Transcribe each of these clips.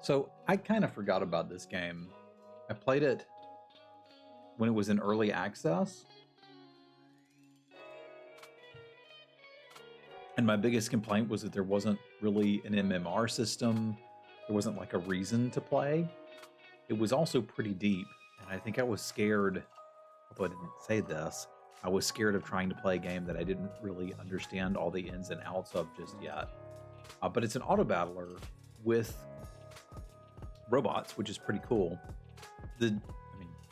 So I kind of forgot about this game. I played it when it was in early access. And my biggest complaint was that there wasn't really an MMR system. There wasn't like a reason to play. It was also pretty deep. And I think I was scared, although I didn't say this, I was scared of trying to play a game that I didn't really understand all the ins and outs of just yet. But it's an auto battler with robots, which is pretty cool.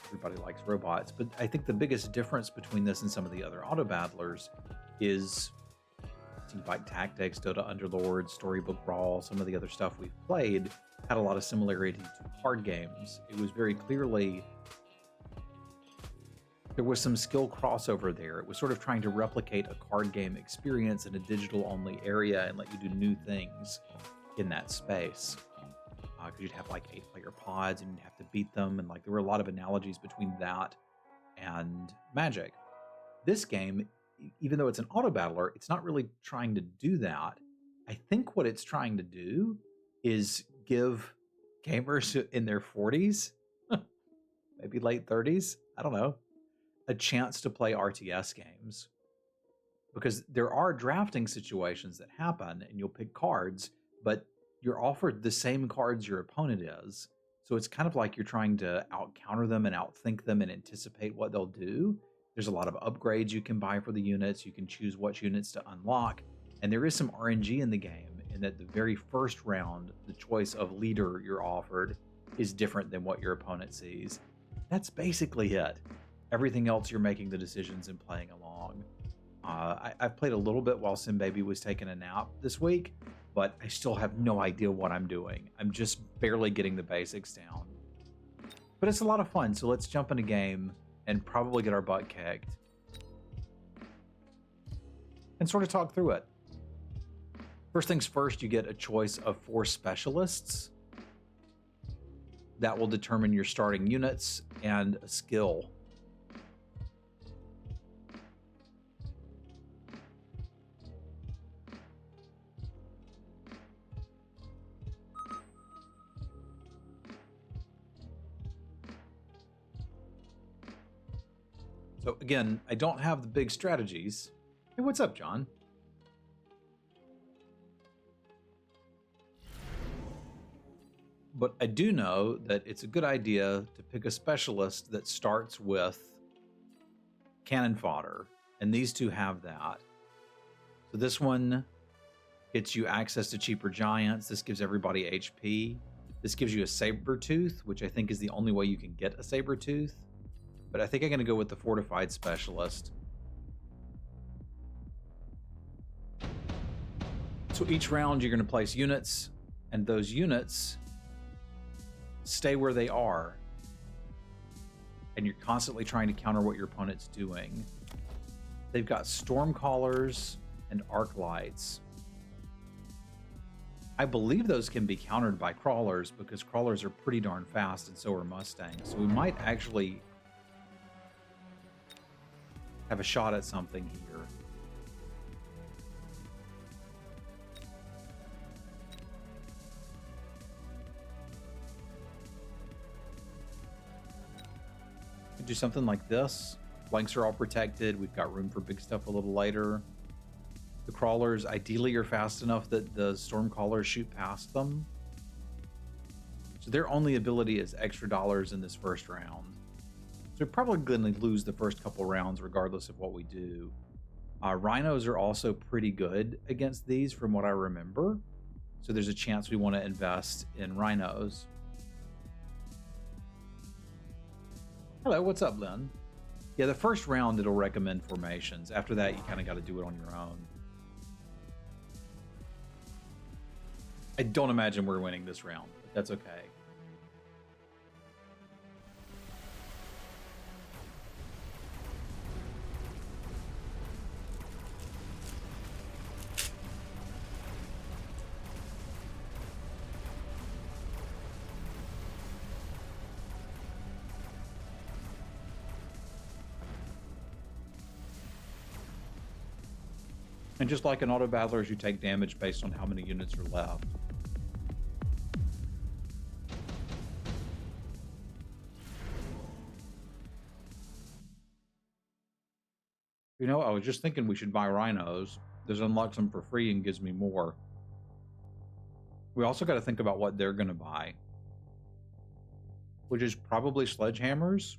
Everybody likes robots, but I think the biggest difference between this and some of the other auto battlers is Teamfight Tactics, Dota Underlord, Storybook Brawl, some of the other stuff we've played had a lot of similarity to card games. It was very clearly, there was some skill crossover there. It was sort of trying to replicate a card game experience in a digital-only area and let you do new things in that space. Because you'd have like 8-player pods and you'd have to beat them, and like there were a lot of analogies between that and Magic. This game, even though it's an auto battler, it's not really trying to do that. I think what it's trying to do is give gamers in their 40s, maybe late 30s, I don't know, a chance to play RTS games. Because there are drafting situations that happen and you'll pick cards, but you're offered the same cards your opponent is. So it's kind of like you're trying to out-counter them and outthink them and anticipate what they'll do. There's a lot of upgrades you can buy for the units. You can choose what units to unlock. And there is some RNG in the game in that the very first round, the choice of leader you're offered is different than what your opponent sees. That's basically it. Everything else, you're making the decisions and playing along. I've played a little bit while Simbaby was taking a nap this week, but I still have no idea what I'm doing. I'm just barely getting the basics down. But it's a lot of fun, so let's jump in a game and probably get our butt kicked. And sort of talk through it. First things first, you get a choice of 4 specialists. That will determine your starting units and a skill. So again, I don't have the big strategies. Hey, what's up, John? But I do know that it's a good idea to pick a specialist that starts with cannon fodder, and these two have that. So this one gets you access to cheaper giants. This gives everybody HP. This gives you a saber tooth, which I think is the only way you can get a saber tooth. But I think I'm going to go with the fortified specialist. So each round you're going to place units, and those units stay where they are. And you're constantly trying to counter what your opponent's doing. They've got Stormcallers and Arc Lights. I believe those can be countered by crawlers because crawlers are pretty darn fast and so are Mustangs. So we might actually have a shot at something here. Do something like this. Flanks are all protected. We've got room for big stuff a little later. The crawlers ideally are fast enough that the Stormcallers shoot past them. So their only ability is extra dollars in this first round. So we're probably going to lose the first couple rounds regardless of what we do. Rhinos are also pretty good against these from what I remember. So there's a chance we want to invest in Rhinos. Hello, what's up, Lynn? Yeah, the first round it'll recommend formations. After that, you kind of got to do it on your own. I don't imagine we're winning this round, but that's okay. And just like in auto battlers, you take damage based on how many units are left. You know, I was just thinking we should buy rhinos. This unlocks them for free and gives me more. We also got to think about what they're going to buy, which is probably sledgehammers.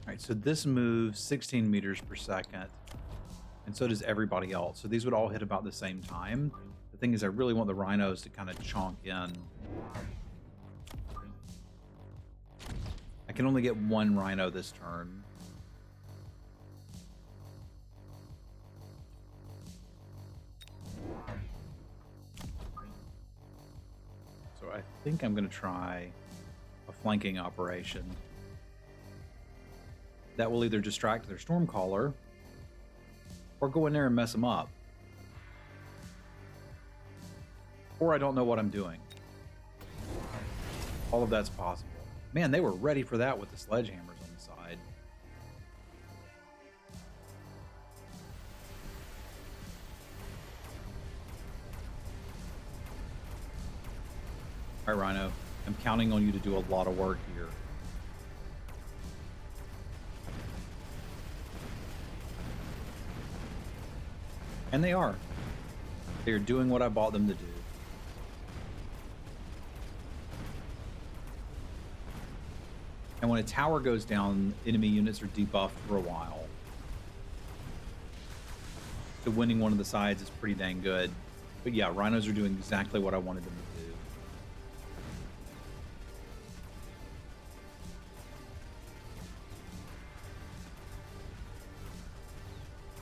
All right, so this moves 16 meters per second, and so does everybody else. So these would all hit about the same time. The thing is, I really want the rhinos to kind of chonk in. I can only get one rhino this turn. So I think I'm going to try a flanking operation. That will either distract their Stormcaller or go in there and mess them up. Or I don't know what I'm doing. All of that's possible. Man, they were ready for that with the sledgehammers on the side. All right, Rhino. I'm counting on you to do a lot of work here. And they are. They are doing what I bought them to do. And when a tower goes down, enemy units are debuffed for a while. So winning one of the sides is pretty dang good. But yeah, rhinos are doing exactly what I wanted them to do.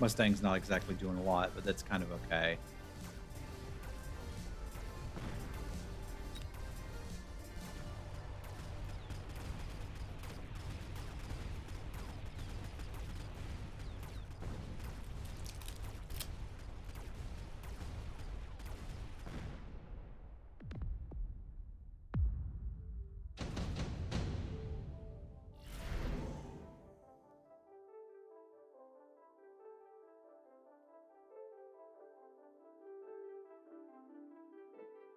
Mustang's not exactly doing a lot, but that's kind of okay.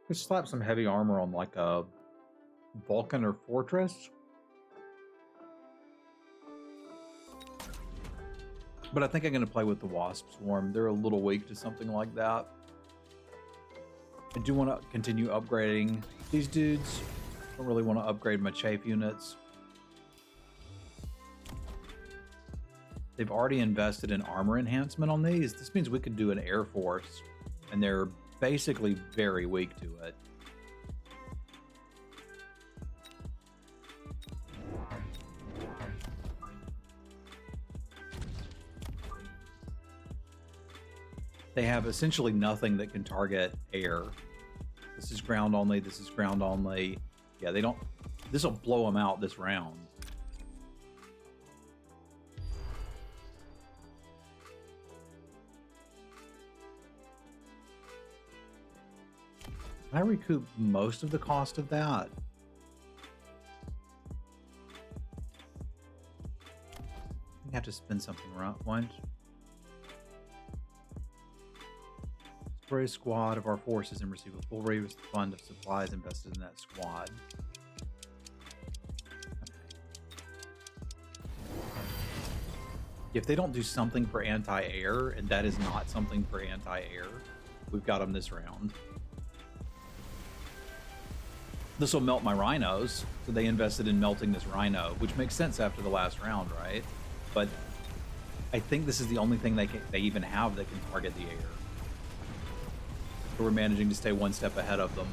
Just slap some heavy armor on like a Vulcan or Fortress. But I think I'm going to play with the Wasp Swarm. They're a little weak to something like that. I do want to continue upgrading these dudes. Don't really want to upgrade my chafe units. They've already invested in armor enhancement on these. This means we could do an Air Force, and they're basically very weak to it. They have essentially nothing that can target air. This is ground only. This is ground only. Yeah, they don't... This will blow them out this round. Can I recoup most of the cost of that? I have to spend something around once. Spray a squad of our forces and receive a full refund of supplies invested in that squad. If they don't do something for anti-air, and that is not something for anti-air, we've got them this round. This will melt my rhinos, so they invested in melting this rhino, which makes sense after the last round, right? But I think this is the only thing they even have that can target the air. So we're managing to stay one step ahead of them.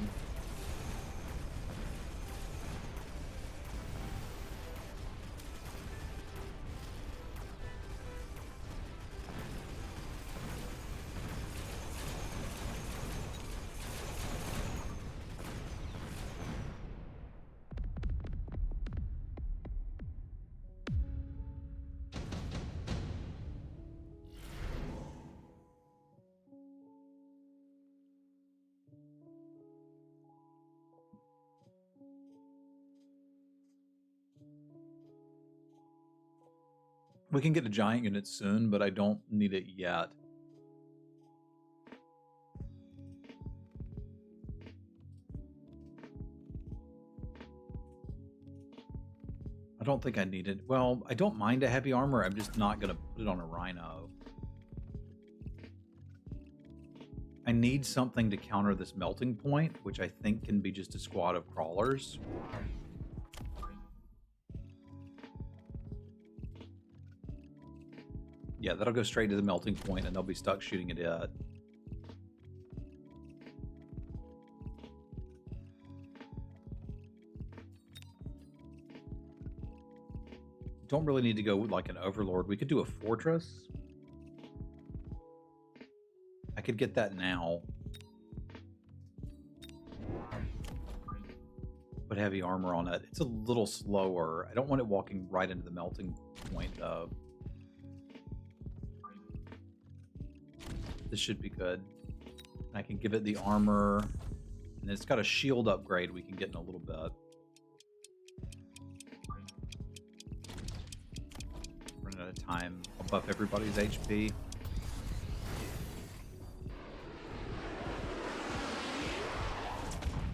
We can get a giant unit soon, but I don't need it yet. I don't think I need it. Well, I don't mind a heavy armor. I'm just not going to put it on a rhino. I need something to counter this melting point, which I think can be just a squad of crawlers. Yeah, that'll go straight to the melting point and they'll be stuck shooting at it. Don't really need to go like an overlord. We could do a fortress. I could get that now. Put heavy armor on it. It's a little slower. I don't want it walking right into the melting point though. This should be good. I can give it the armor. And it's got a shield upgrade we can get in a little bit. Running out of time. I'll buff everybody's HP.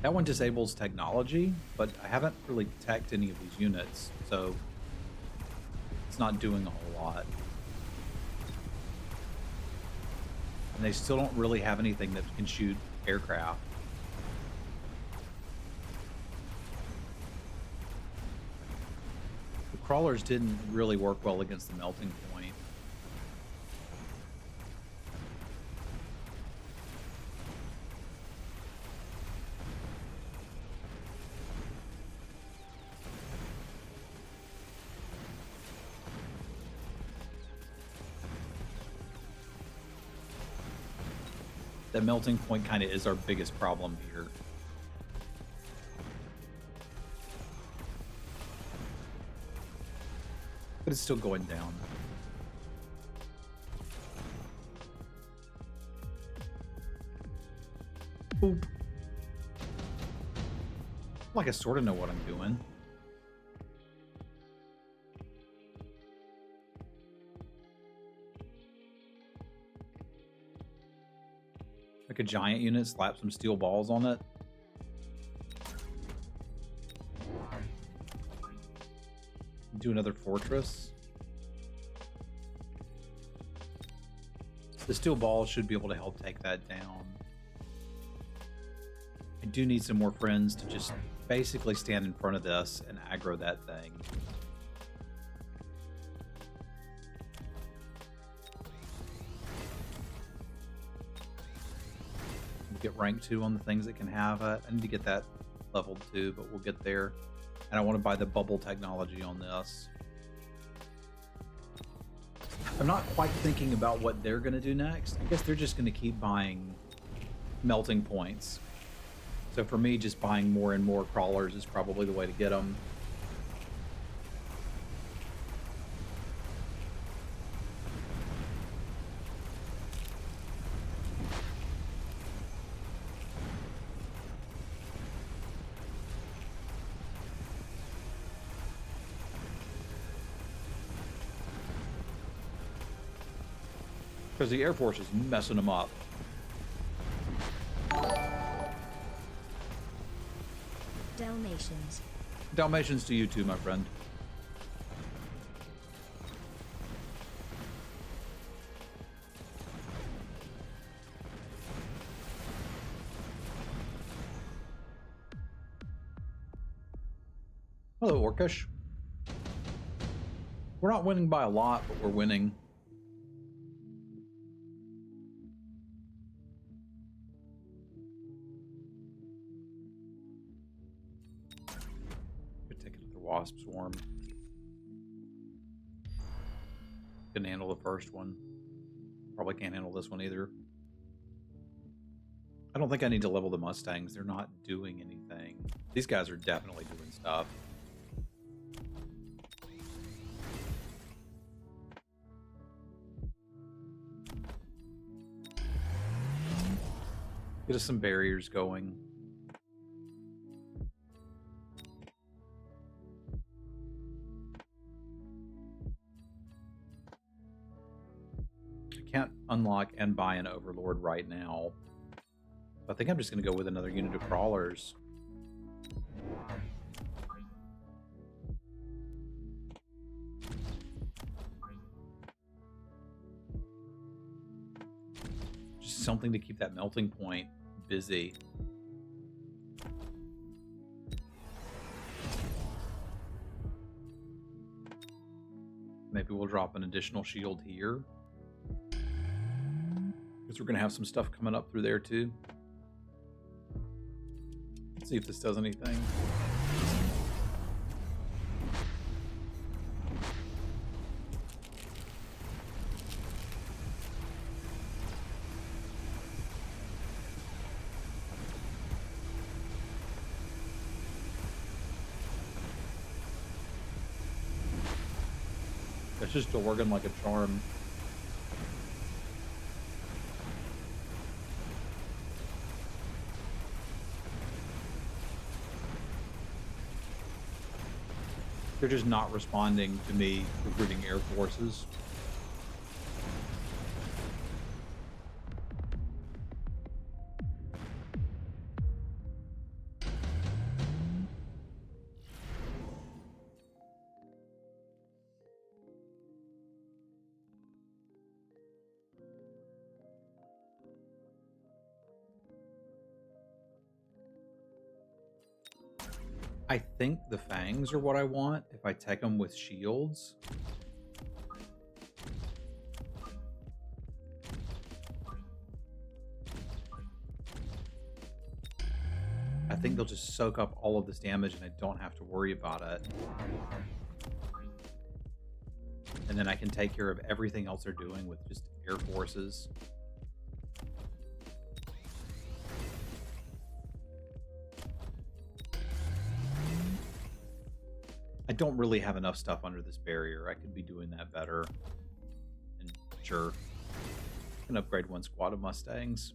That one disables technology, but I haven't really teched any of these units, so it's not doing a whole lot. And they still don't really have anything that can shoot aircraft. The crawlers didn't really work well against the melting point. That melting point kind of is our biggest problem here. But it's still going down. Boop. Like I sort of know what I'm doing. Like a giant unit, slap some steel balls on it. Do another fortress. The steel balls should be able to help take that down. I do need some more friends to just basically stand in front of this and aggro that thing. Get rank 2 on the things that can have it. I need to get that leveled too, but we'll get there. And I want to buy the bubble technology on this. I'm not quite thinking about what they're going to do next. I guess they're just going to keep buying melting points. So for me, just buying more and more crawlers is probably the way to get them. Because the Air Force is messing them up. Dalmatians. Dalmatians to you too, my friend. Hello, Orcish. We're not winning by a lot, but we're winning. Wasp swarm. Couldn't handle the first one. Probably can't handle this one either. I don't think I need to level the Mustangs. They're not doing anything. These guys are definitely doing stuff. Get us some barriers going. Can't unlock and buy an overlord right now. I think I'm just going to go with another unit of crawlers. something to keep that melting point busy. Maybe we'll drop an additional shield here, because we're going to have some stuff coming up through there too. Let's see if this does anything. It's just working like a charm. They're just not responding to me recruiting air forces. I think the fangs are what I want if I tech them with shields. I think they'll just soak up all of this damage and I don't have to worry about it. And then I can take care of everything else they're doing with just air forces. I don't really have enough stuff under this barrier. I could be doing that better. And sure, I can upgrade one squad of Mustangs.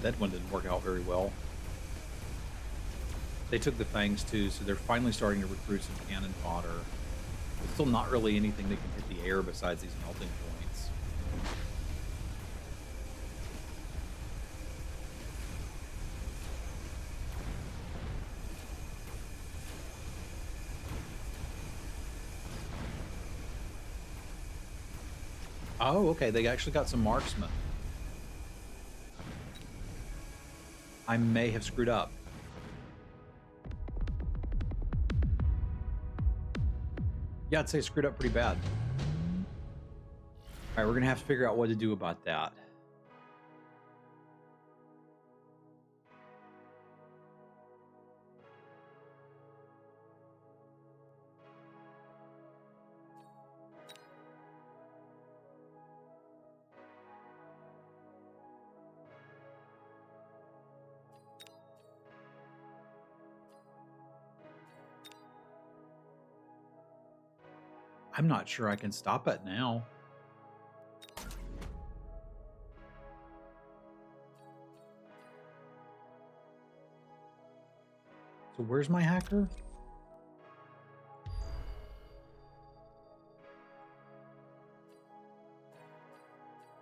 That one didn't work out very well. They took the fangs too, so they're finally starting to recruit some cannon fodder. But still not really anything that can hit the air besides these melting points. Oh, okay, they actually got some marksmen. I may have screwed up. Yeah, I'd say screwed up pretty bad. All right, we're going to have to figure out what to do about that. I'm not sure I can stop it now. So where's my hacker?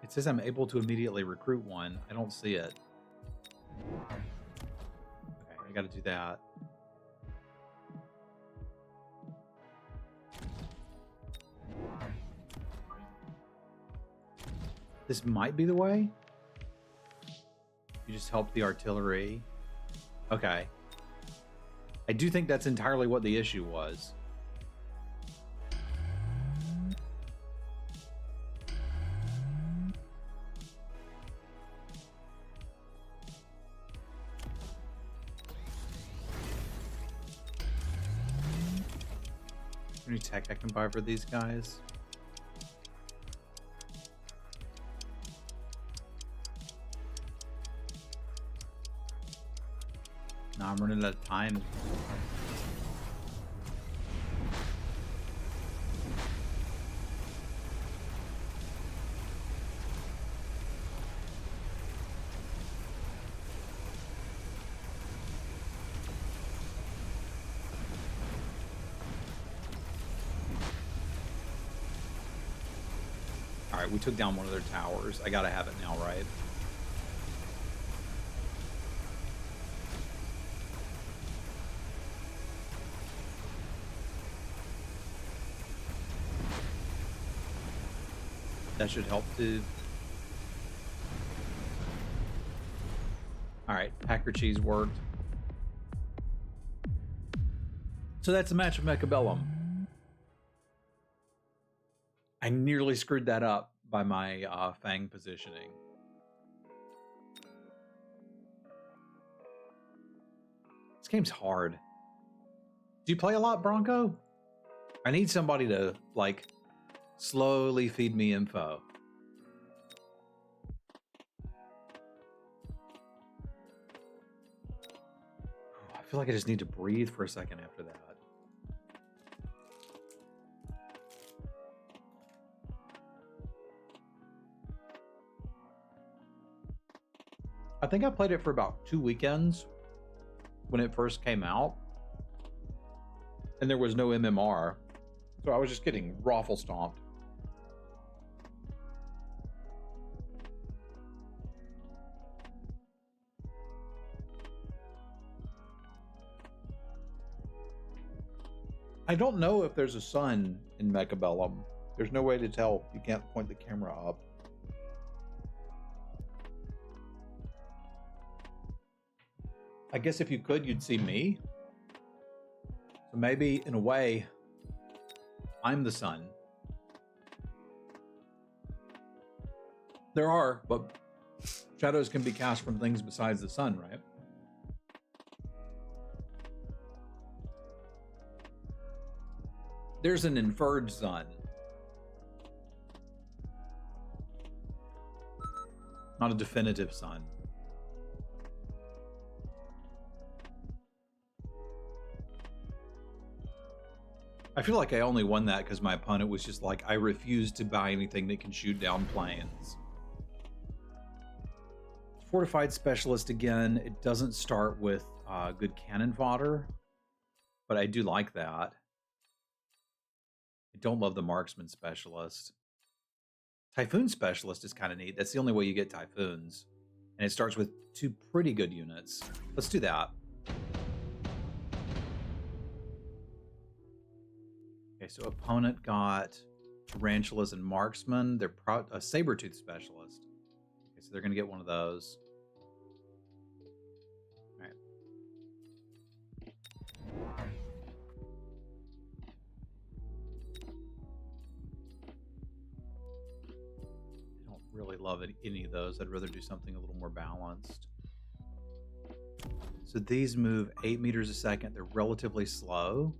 It says I'm able to immediately recruit one. I don't see it. Okay, I gotta do that. This might be the way. You just help the artillery. Okay. I do think that's entirely what the issue was. Any tech I can buy for these guys? No, I'm running out of time. All right, we took down one of their towers. I gotta have it now, right? That should help too. All right, Packer cheese worked. So that's a match of Mechabellum. I nearly screwed that up by my Fang positioning. This game's hard. Do you play a lot, Bronco? I need somebody to, like, slowly feed me info. I feel like I just need to breathe for a second after that. I think I played it for about 2 weekends when it first came out. And there was no MMR. So I was just getting raffle stomped. I don't know if there's a sun in Mechabellum. There's no way to tell. You can't point the camera up. I guess if you could, you'd see me. So maybe, in a way, I'm the sun. There are, but shadows can be cast from things besides the sun, right? There's an inferred sun. Not a definitive sun. I feel like I only won that because my opponent was just like, I refuse to buy anything that can shoot down planes. Fortified Specialist again. It doesn't start with good cannon fodder, but I do like that. I don't love the Marksman Specialist. Typhoon Specialist is kind of neat. That's the only way you get Typhoons. And it starts with 2 pretty good units. Let's do that. Okay, so opponent got Tarantulas and Marksman. They're a Sabertooth Specialist. Okay, so they're going to get one of those. All right. I don't really love any of those. I'd rather do something a little more balanced. So these move 8 meters a second. They're relatively slow.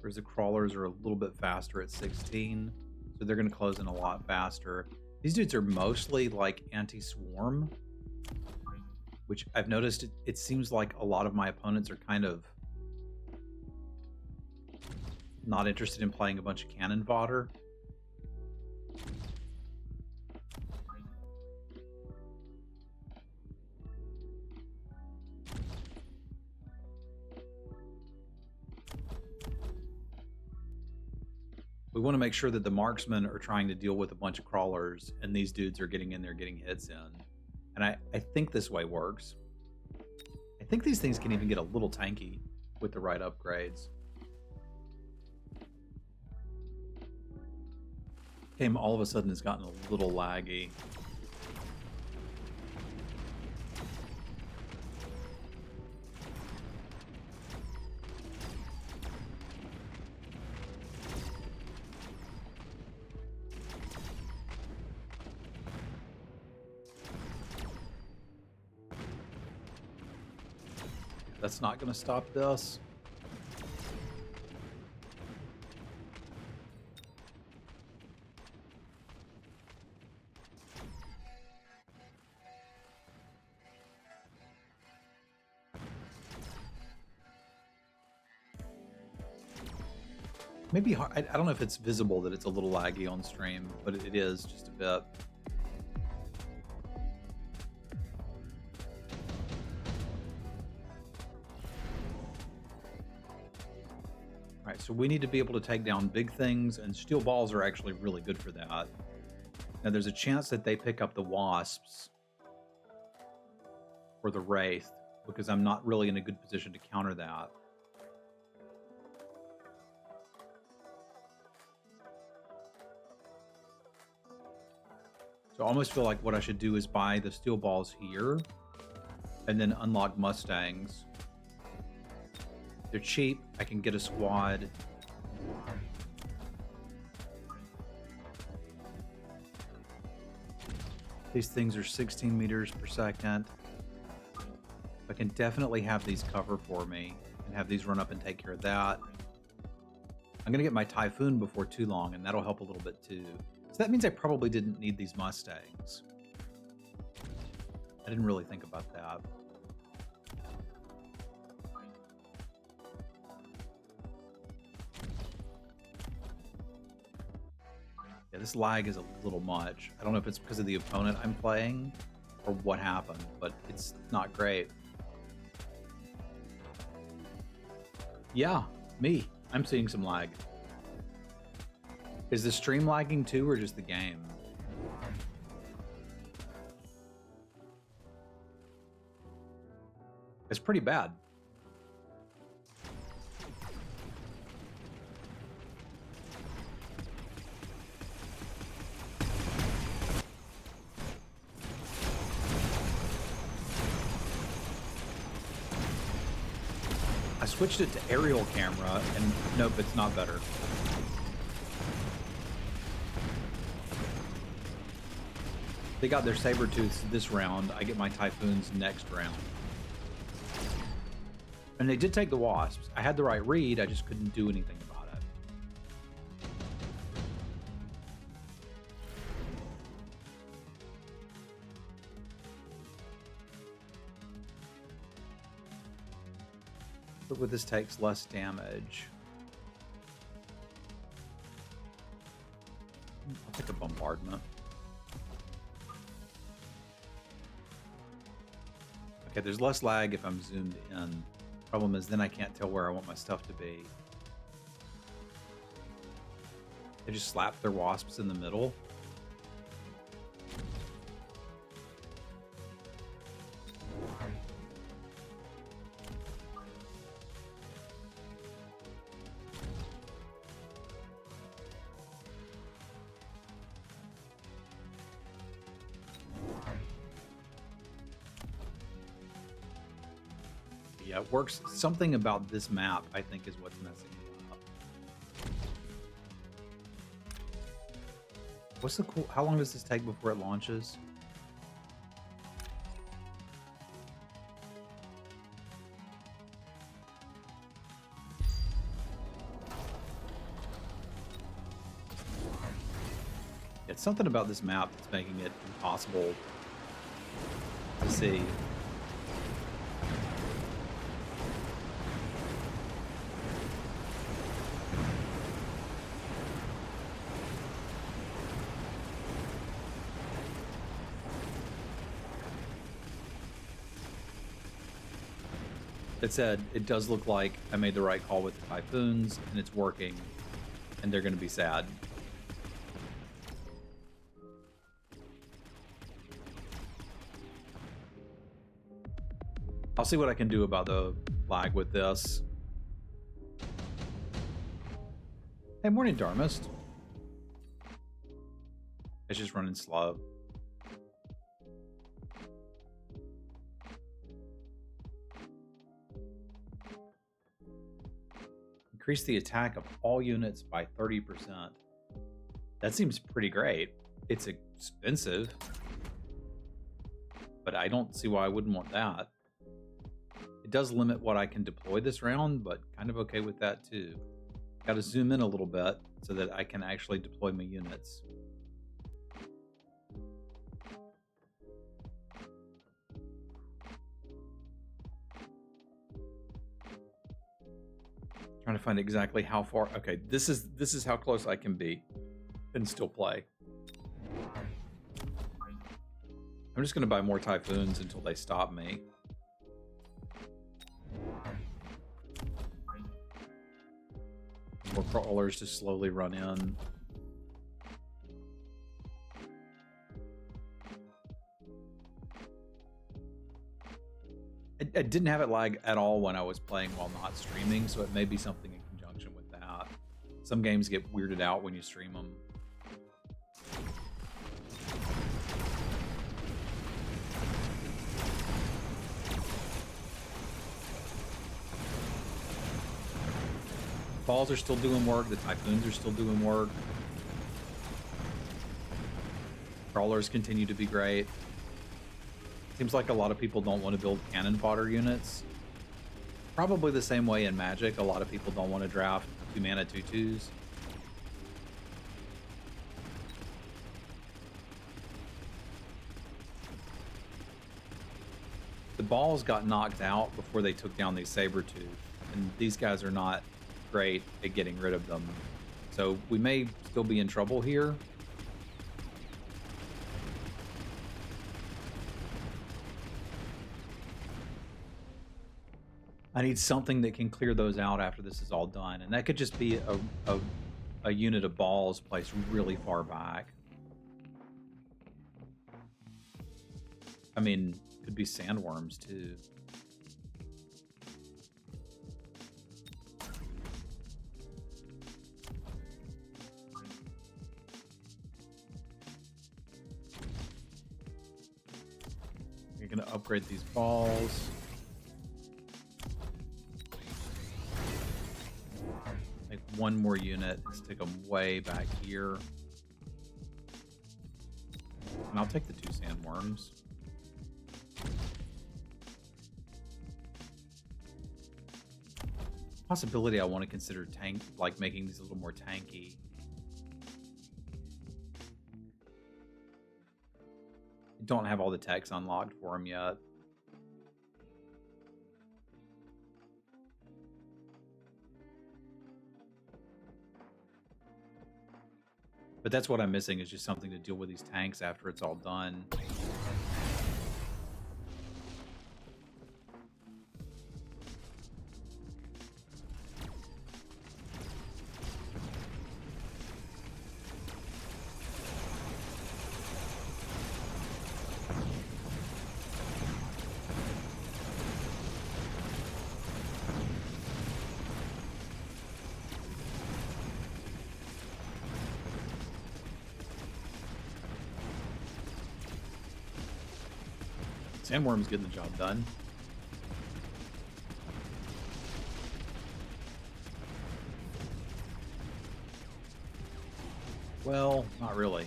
Whereas the crawlers are a little bit faster at 16. So they're going to close in a lot faster. These dudes are mostly like anti-swarm, which I've noticed it seems like a lot of my opponents are kind of not interested in playing a bunch of cannon fodder. We want to make sure that the marksmen are trying to deal with a bunch of crawlers and these dudes are getting in there, getting hits in. And I think this way works. I think these things can even get a little tanky with the right upgrades. Game all of a sudden has gotten a little laggy. That's not going to stop this. Maybe I don't know if it's visible that it's a little laggy on stream, but it is just a bit. All right, so we need to be able to take down big things, and steel balls are actually really good for that. Now, there's a chance that they pick up the wasps or the wraith, because I'm not really in a good position to counter that. So I almost feel like what I should do is buy the steel balls here and then unlock Mustangs. They're cheap. I can get a squad. These things are 16 meters per second. I can definitely have these cover for me and have these run up and take care of that. I'm going to get my Typhoon before too long, and that'll help a little bit too. So that means I probably didn't need these Mustangs. I didn't really think about that. Yeah, this lag is a little much. I don't know if it's because of the opponent I'm playing or what happened, but it's not great. Yeah, me. I'm seeing some lag. Is the stream lagging too, or just the game? It's pretty bad. I switched it to aerial camera, and nope, it's not better. They got their Sabertooths this round. I get my Typhoons next round. And they did take the Wasps. I had the right read, I just couldn't do anything about it. Look what this takes, less damage. I'll take a bombardment. Okay, there's less lag if I'm zoomed in. Problem is then I can't tell where I want my stuff to be. They just slap their wasps in the middle. Yeah, it works. Something about this map, I think, is what's messing me up. What's the cool... How long does this take before it launches? It's something about this map that's making it impossible to see. That said, it does look like I made the right call with the Typhoons, and it's working, and they're going to be sad. I'll see what I can do about the lag with this. Hey, morning, Dharmist. It's just running slow. Increase the attack of all units by 30%. That seems pretty great. It's expensive, but I don't see why I wouldn't want that. It does limit what I can deploy this round, but kind of okay with that too. Got to zoom in a little bit so that I can actually deploy my units. Trying to find exactly how far. Okay, this is how close I can be and still play. I'm just going to buy more Typhoons until they stop me. More crawlers to slowly run in. I didn't have it lag at all when I was playing while not streaming, so it may be something in conjunction with that. Some games get weirded out when you stream them. Balls are still doing work. The Typhoons are still doing work. Crawlers continue to be great. Seems like a lot of people don't want to build cannon fodder units. Probably the same way in Magic. A lot of people don't want to draft 2-mana 2/2s. The balls got knocked out before they took down these Sabertooth, and these guys are not great at getting rid of them. So we may still be in trouble here. I need something that can clear those out after this is all done, and that could just be a unit of balls placed really far back. I mean, could be sandworms too. You're gonna upgrade these balls. Make one more unit. Let's take them way back here. And I'll take the 2 sandworms. Possibility I want to consider like making these a little more tanky. Don't have all the techs unlocked for them yet. But that's what I'm missing, is just something to deal with these tanks after it's all done. Sandworm's getting the job done. Well, not really.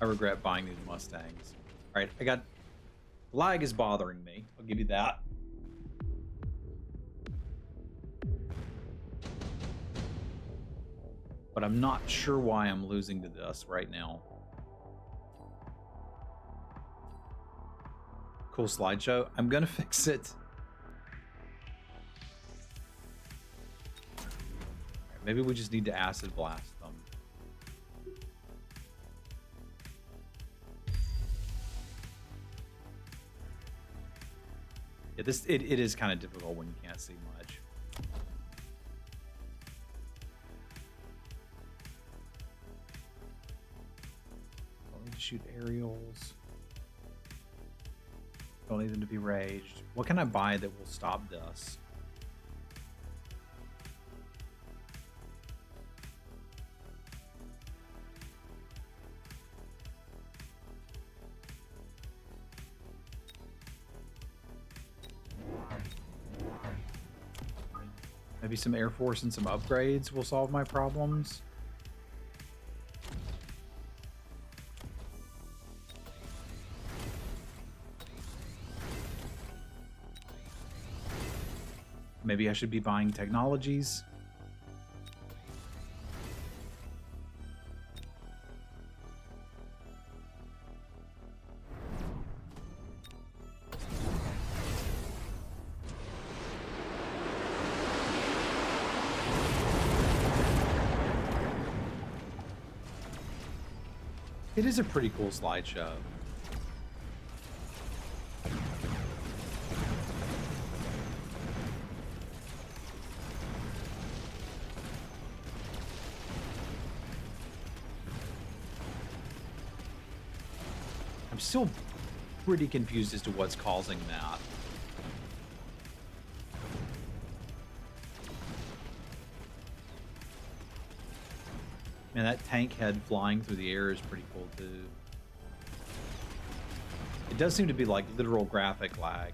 I regret buying these Mustangs. All right, I got... Lag is bothering me. I'll give you that. But I'm not sure why I'm losing to this right now. Cool slideshow. I'm gonna fix it. Right, maybe we just need to acid blast them. Yeah, it is kind of difficult when you can't see much. Don't need to shoot aerials. Don't need them to be raged. What can I buy that will stop this? Maybe some Air Force and some upgrades will solve my problems. Maybe I should be buying technologies. It is a pretty cool slideshow. I'm still pretty confused as to what's causing that. Man, that tank head flying through the air is pretty cool too. It does seem to be like literal graphic lag.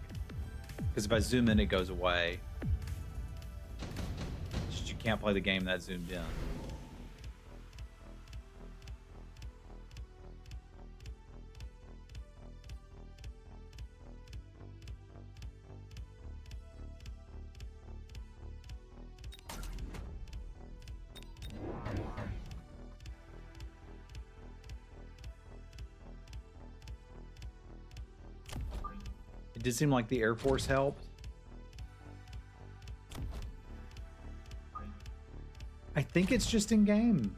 Because if I zoom in, it goes away. Just you can't play the game that zoomed in. It did seem like the Air Force helped. I think it's just in game.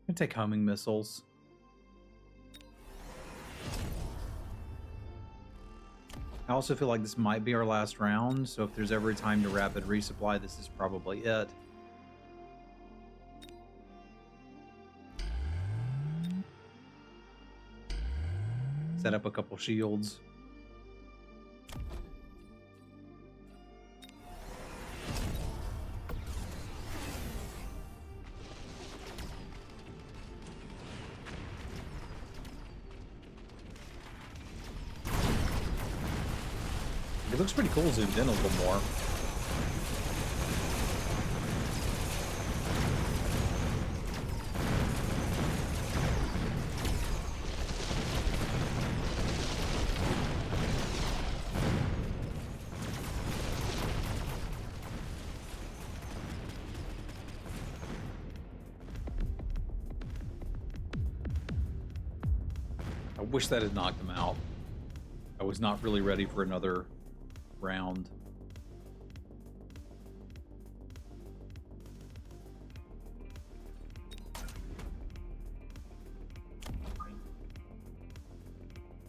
I'm gonna take homing missiles. I also feel like this might be our last round, so if there's ever a time to rapid resupply, this is probably it. Set up a couple shields. It looks pretty cool zoomed in a little more. I wish that had knocked him out. I was not really ready for another round.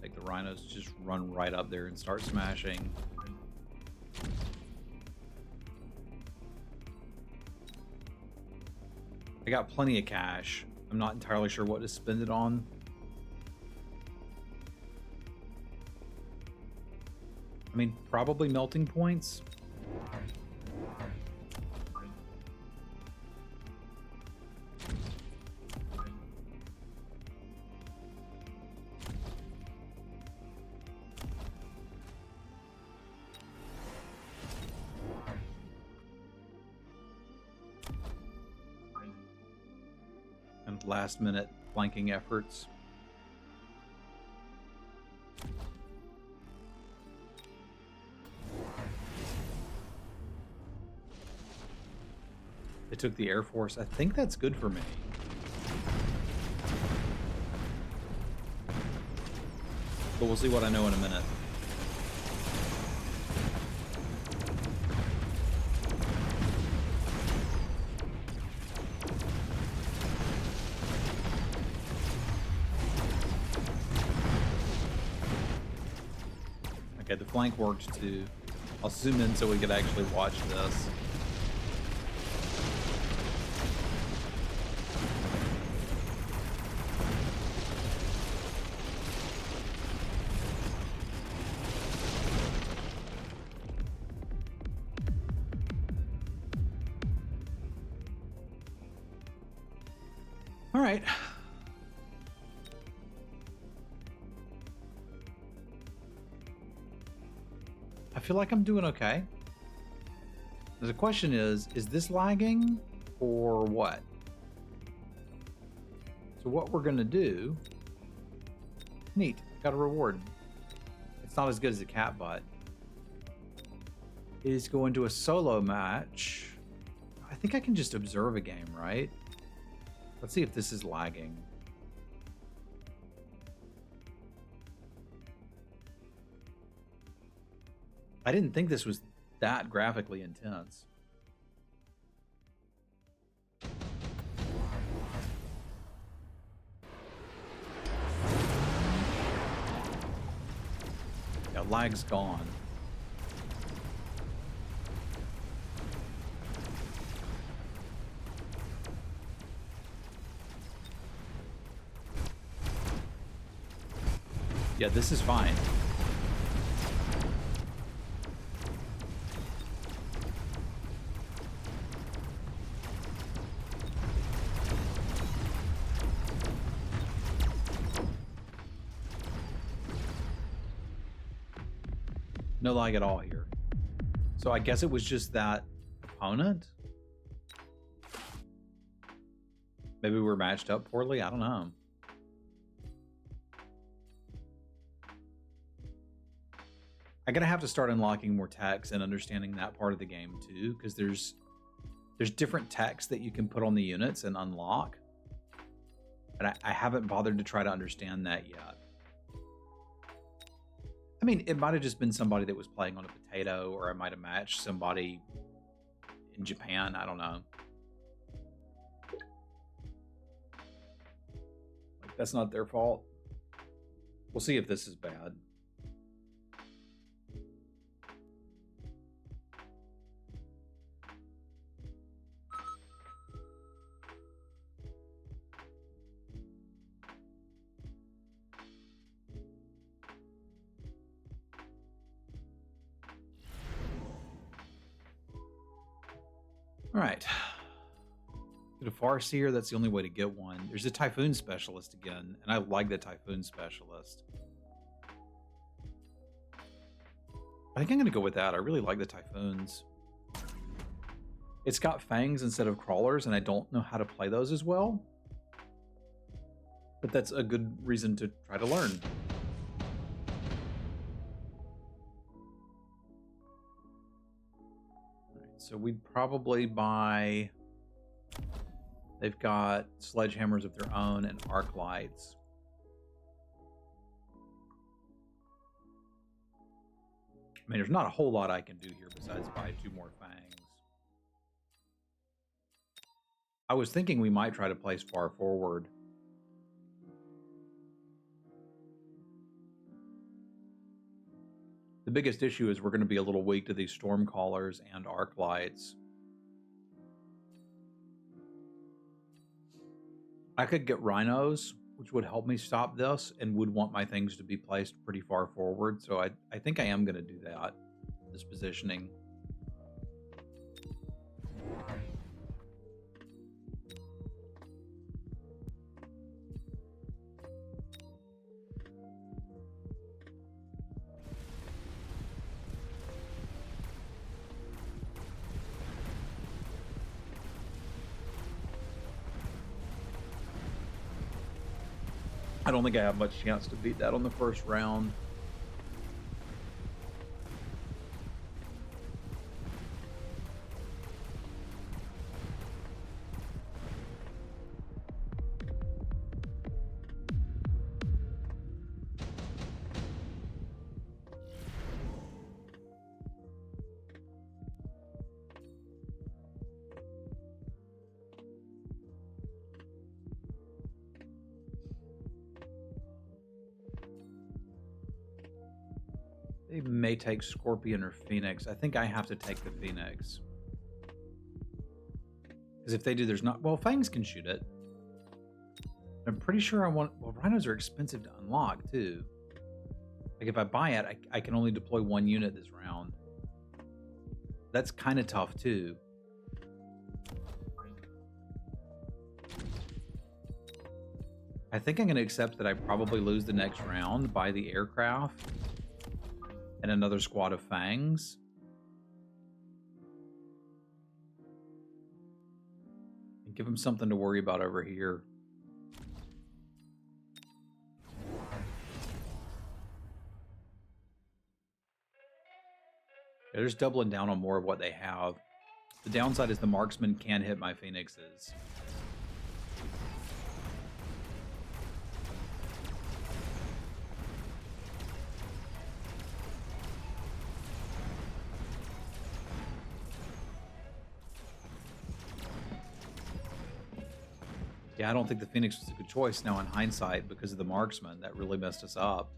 Take the rhinos, just run right up there and start smashing. I got plenty of cash. I'm not entirely sure what to spend it on. I mean, probably melting points. And last minute flanking efforts. They took the Air Force. I think that's good for me. But we'll see what I know in a minute. Okay, the flank worked too. I'll zoom in so we could actually watch this. All right. I feel like I'm doing okay. The question is this lagging or what? So what we're gonna do, neat, got a reward. It's not as good as a cat butt. Is go into a solo match. I think I can just observe a game, right? Let's see if this is lagging. I didn't think this was that graphically intense. Yeah, lag's gone. Yeah, this is fine. No lag at all here. So I guess it was just that opponent? Maybe we're matched up poorly? I don't know. I'm gonna have to start unlocking more techs and understanding that part of the game too, because there's different techs that you can put on the units and unlock. But I haven't bothered to try to understand that yet. I mean, it might have just been somebody that was playing on a potato, or I might have matched somebody in Japan. I don't know. Like, that's not their fault. We'll see if this is bad. All right. Get a Farseer, that's the only way to get one. There's a Typhoon Specialist again, and I like the Typhoon Specialist. I think I'm going to go with that. I really like the Typhoons. It's got fangs instead of crawlers, and I don't know how to play those as well. But that's a good reason to try to learn. So we'd probably buy... They've got sledgehammers of their own and arc lights. I mean, there's not a whole lot I can do here besides buy 2 more fangs. I was thinking we might try to place far forward. The biggest issue is we're going to be a little weak to these storm callers and arc lights. I could get rhinos, which would help me stop this, and would want my things to be placed pretty far forward. So I think I am going to do that, this positioning. I don't think I have much chance to beat that on the first round. They may take Scorpion or Phoenix. I think I have to take the Phoenix. Because if they do, there's not... Well, Fangs can shoot it. I'm pretty sure I want... Well, Rhinos are expensive to unlock, too. Like, if I buy it, I can only deploy 1 unit this round. That's kind of tough, too. I think I'm going to accept that I probably lose the next round by the aircraft. And another squad of Fangs. And give him something to worry about over here. Yeah, they're just doubling down on more of what they have. The downside is the marksman can hit my Phoenixes. Yeah, I don't think the Phoenix was a good choice now in hindsight because of the marksman. That really messed us up.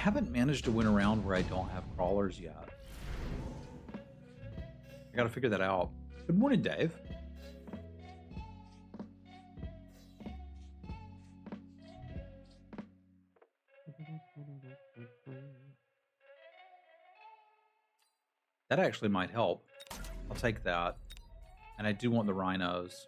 haven't managed to win around where I don't have crawlers yet. I gotta figure that out. Good morning, Dave. That actually might help. I'll take that. And I do want the rhinos.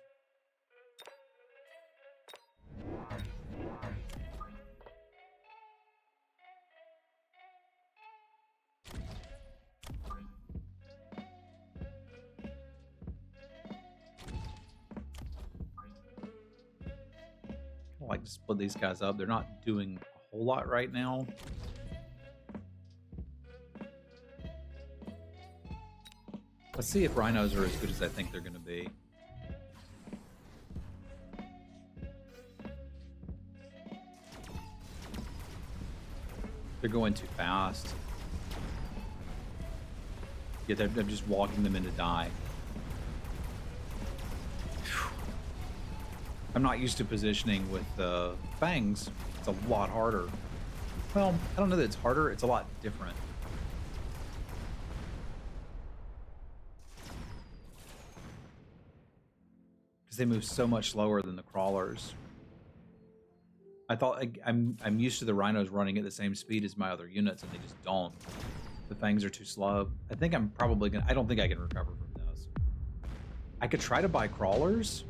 I like to split these guys up. They're not doing a whole lot right now. Let's see if rhinos are as good as I think they're going to be. They're going too fast. Yeah, they're just walking them into die. I'm not used to positioning with fangs. It's a lot harder. Well, I don't know that it's harder. It's a lot different. Because they move so much slower than the crawlers. I thought I'm used to the rhinos running at the same speed as my other units, and they just don't. The fangs are too slow. I think I'm probably gonna. I don't think I can recover from this. I could try to buy crawlers.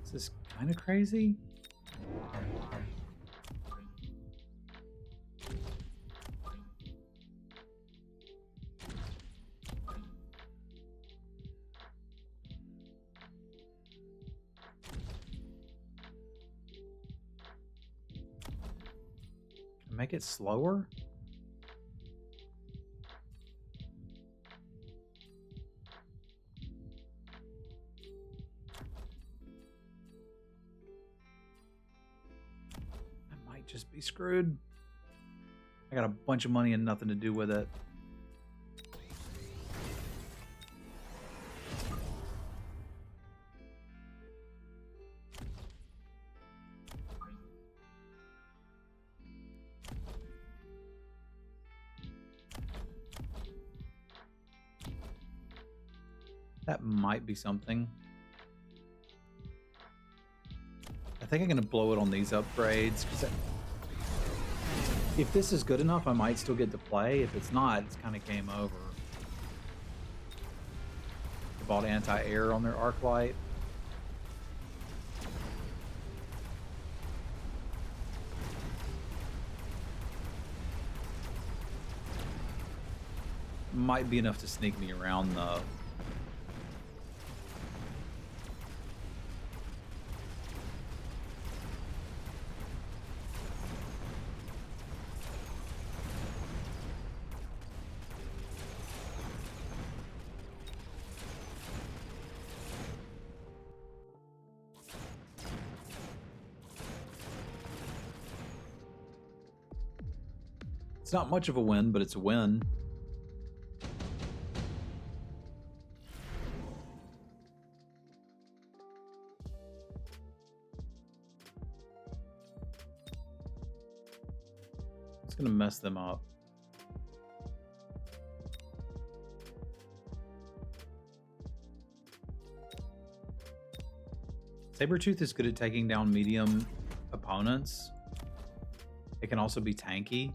Is this kind of crazy? Make it slower? I might just be screwed. I got a bunch of money and nothing to do with it. That might be something. I think I'm going to blow it on these upgrades. If this is good enough, I might still get to play. If it's not, it's kind of game over. I bought anti-air on their arc light. Might be enough to sneak me around though. It's not much of a win, but it's a win. It's gonna mess them up. Sabretooth is good at taking down medium opponents. It can also be tanky.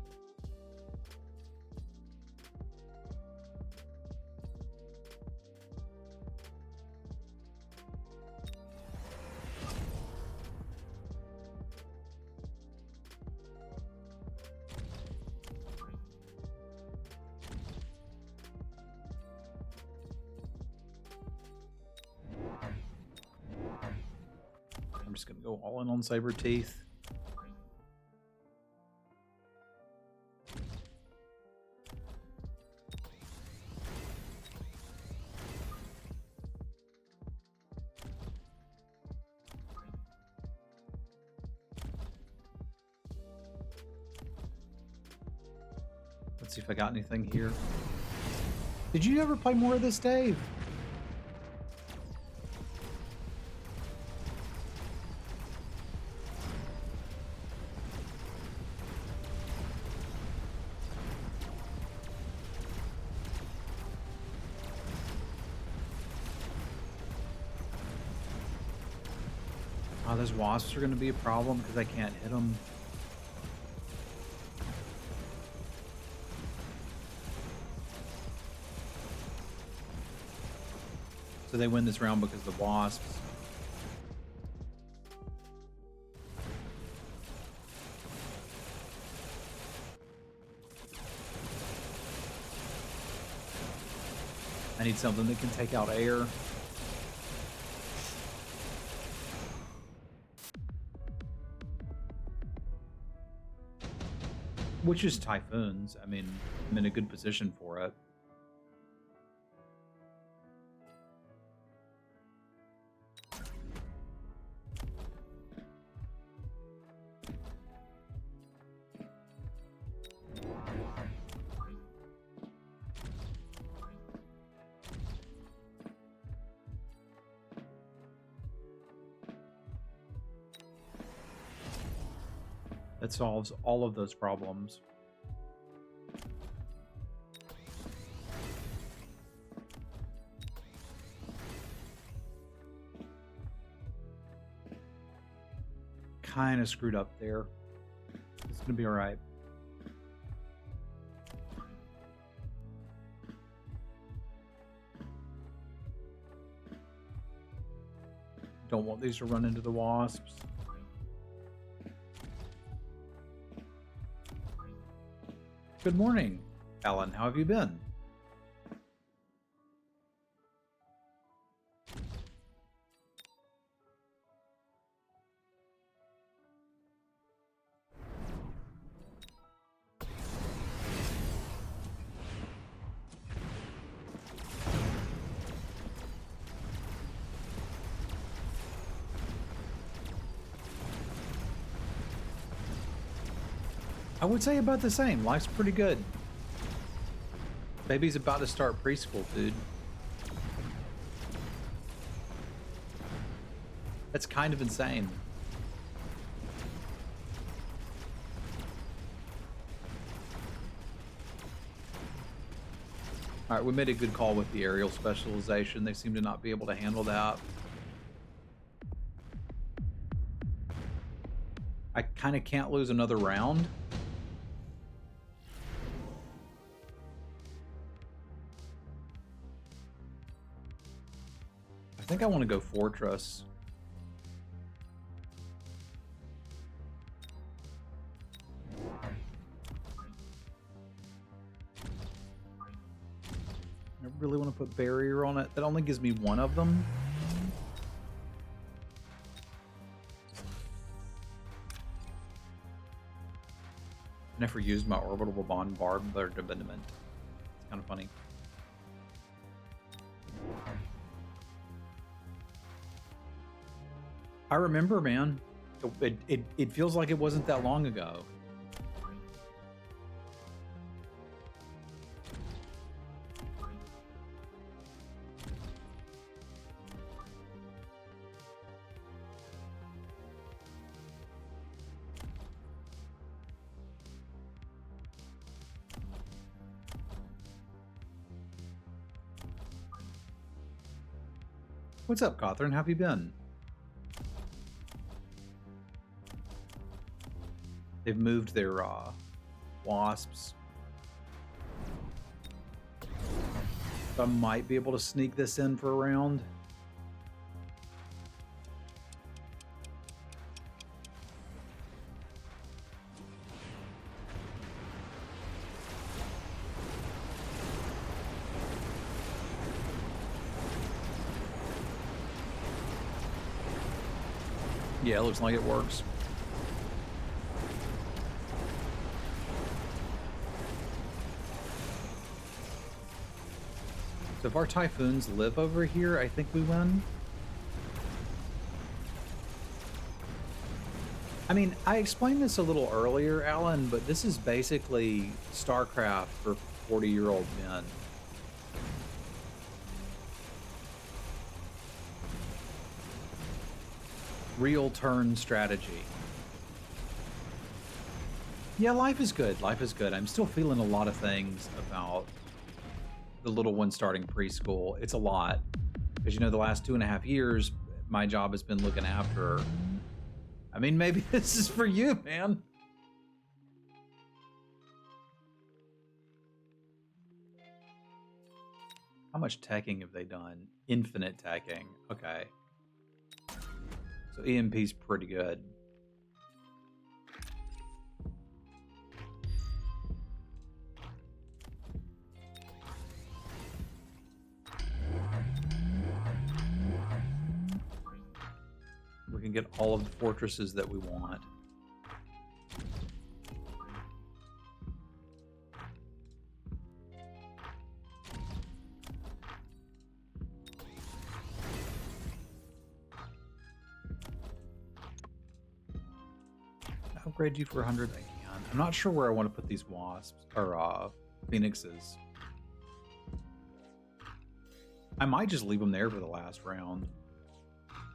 I'm just gonna go all in on Sabretooth. Let's see if I got anything here. Did you ever play more of this, Dave? Oh, those wasps are going to be a problem because I can't hit them. So they win this round because of the wasps. I need something that can take out air. Which is typhoons. I mean, I'm in a good position for it. That solves all of those problems. Kind of screwed up there. It's gonna be all right. Don't want these to run into the wasps. Good morning, Alan. How have you been? I would say about the same. Life's pretty good. Baby's about to start preschool, dude. That's kind of insane. All right, we made a good call with the aerial specialization. They seem to not be able to handle that. I kind of can't lose another round. I think I want to go Fortress. I really want to put Barrier on it. That only gives me one of them. Never used my Orbital Bombardment. It's kind of funny. I remember, man. It feels like it wasn't that long ago. What's up, Catherine? How have you been? They've moved their wasps. So I might be able to sneak this in for a round. Yeah, it looks like it works. So if our Typhoons live over here, I think we win. I mean, I explained this a little earlier, Alan, but this is basically StarCraft for 40-year-old men. Real turn strategy. Yeah, life is good. Life is good. I'm still feeling a lot of things about the little one starting preschool. It's a lot. Because, you know, the last 2.5 years, my job has been looking after her. I mean, maybe this is for you, man. How much teching have they done? Infinite teching. Okay. So EMP's pretty good. We can get all of the fortresses that we want. Upgrade you for 100. I can. I'm not sure where I want to put these wasps or phoenixes. I might just leave them there for the last round.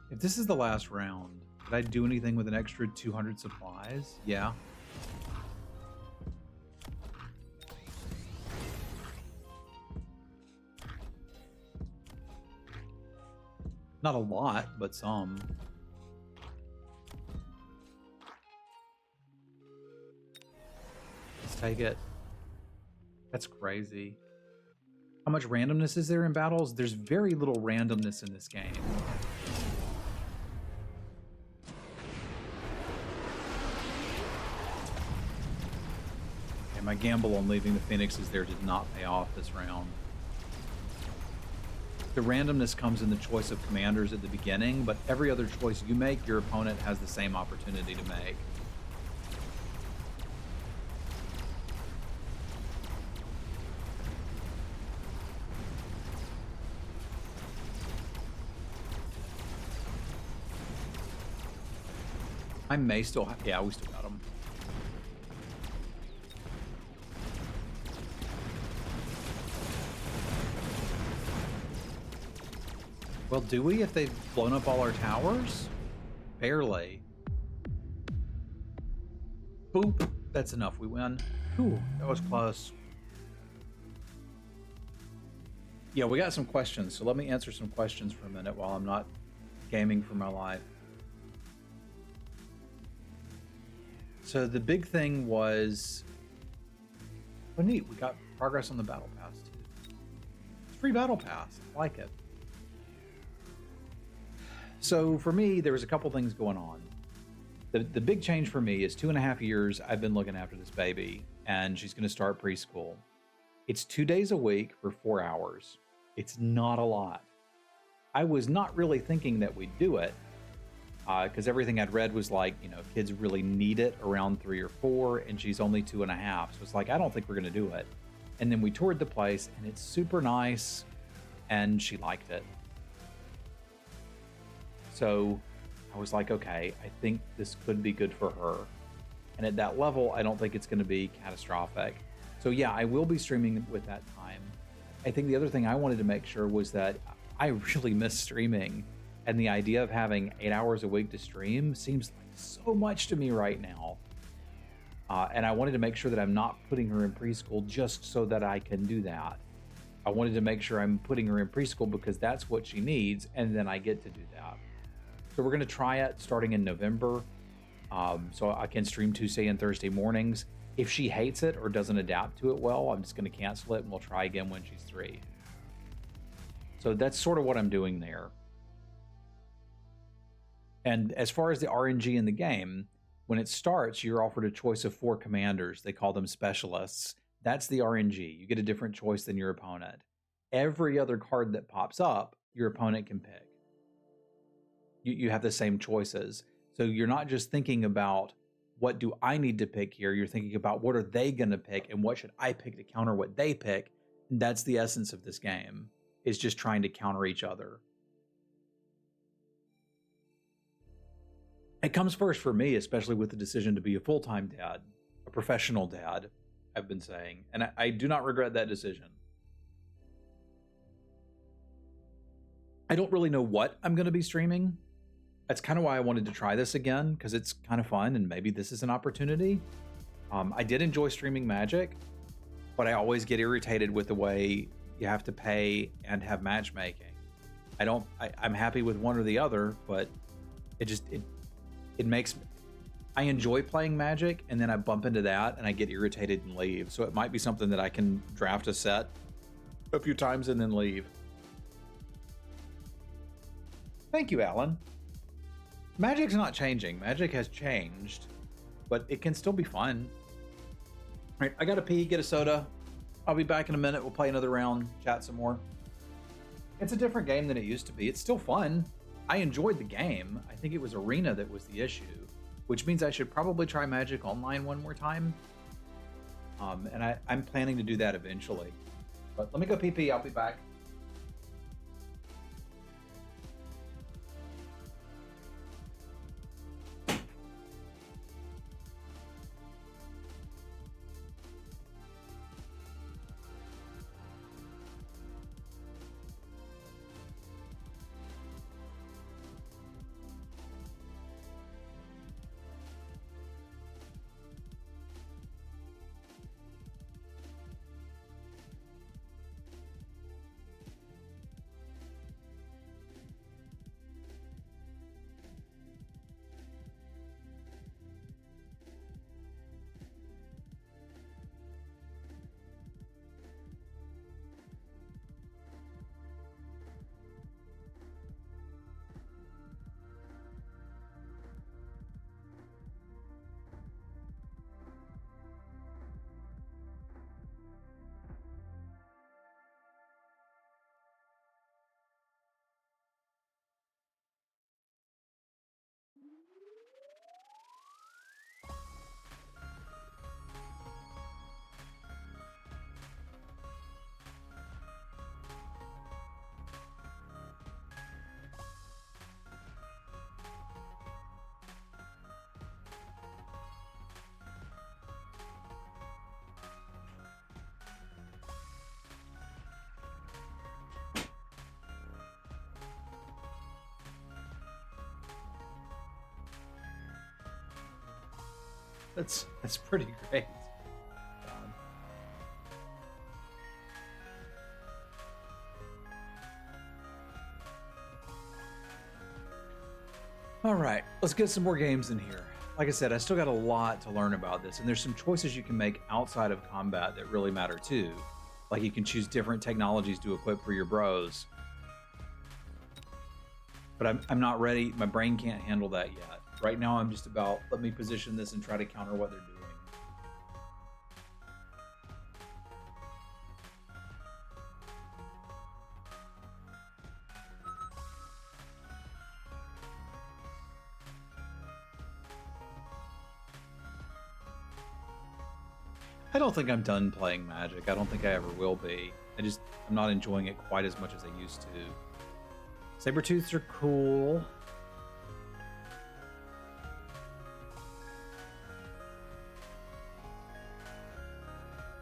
If this is the last round, did I do anything with an extra 200 supplies? Yeah. Not a lot, but some. Let's take it. That's crazy. How much randomness is there in battles? There's very little randomness in this game. Okay, my gamble on leaving the phoenixes there did not pay off this round. The randomness comes in the choice of commanders at the beginning, but every other choice you make, your opponent has the same opportunity to make. I may still have, yeah, we still got them. Well, do we if they've blown up all our towers? Barely. Boop. That's enough. We win. Ooh, that was close. Yeah, we got some questions, so let me answer some questions for a minute while I'm not gaming for my life. So the big thing was, oh neat, we got progress on the battle pass too. It's free battle pass. I like it. So for me, there was a couple things going on. The big change for me is 2.5 years I've been looking after this baby, and she's going to start preschool. It's 2 days a week for 4 hours. It's not a lot. I was not really thinking that we'd do it, because everything I'd read was like, you know, kids really need it around 3 or 4, and she's only 2.5. So it's like, I don't think we're going to do it. And then we toured the place, and it's super nice, and she liked it. So I was like, okay, I think this could be good for her. And at that level, I don't think it's going to be catastrophic. So yeah, I will be streaming with that time. I think the other thing I wanted to make sure was that I really miss streaming. And the idea of having 8 hours a week to stream seems like so much to me right now. And I wanted to make sure that I'm not putting her in preschool just so that I can do that. I wanted to make sure I'm putting her in preschool because that's what she needs, and then I get to do that. So we're going to try it starting in November. So I can stream Tuesday and Thursday mornings. If she hates it or doesn't adapt to it well, I'm just going to cancel it and we'll try again when she's 3. So that's sort of what I'm doing there. And as far as the RNG in the game, when it starts, you're offered a choice of 4 commanders. They call them specialists. That's the RNG. You get a different choice than your opponent. Every other card that pops up, your opponent can pick. You have the same choices. So you're not just thinking about what do I need to pick here. You're thinking about what are they going to pick and what should I pick to counter what they pick. And that's the essence of this game. It's just trying to counter each other. It comes first for me, especially with the decision to be a full-time dad, a professional dad, I've been saying, and I do not regret that decision. I don't really know what I'm going to be streaming. That's kind of why I wanted to try this again, because it's kind of fun, and maybe this is an opportunity. I did enjoy streaming Magic, but I always get irritated with the way you have to pay and have matchmaking. I'm happy with one or the other, but it makes, I enjoy playing Magic, and then I bump into that and I get irritated and leave. So it might be something that I can draft a set a few times and then leave. Thank you, Alan. Magic's not changing. Magic has changed, but it can still be fun. All right, I gotta pee, get a soda. I'll be back in a minute. We'll play another round, chat some more. It's a different game than it used to be. It's still fun. I enjoyed the game. I think it was Arena that was the issue, which means I should probably try Magic Online one more time. And I'm planning to do that eventually. But let me go pee. I'll be back. That's pretty great. All right, let's get some more games in here. Like I said, I still got a lot to learn about this, and there's some choices you can make outside of combat that really matter too. Like you can choose different technologies to equip for your bros. But I'm not ready. My brain can't handle that yet. Right now, I'm just about, let me position this and try to counter what they're doing. I don't think I'm done playing Magic. I don't think I ever will be. I'm not enjoying it quite as much as I used to. Sabertooths are cool.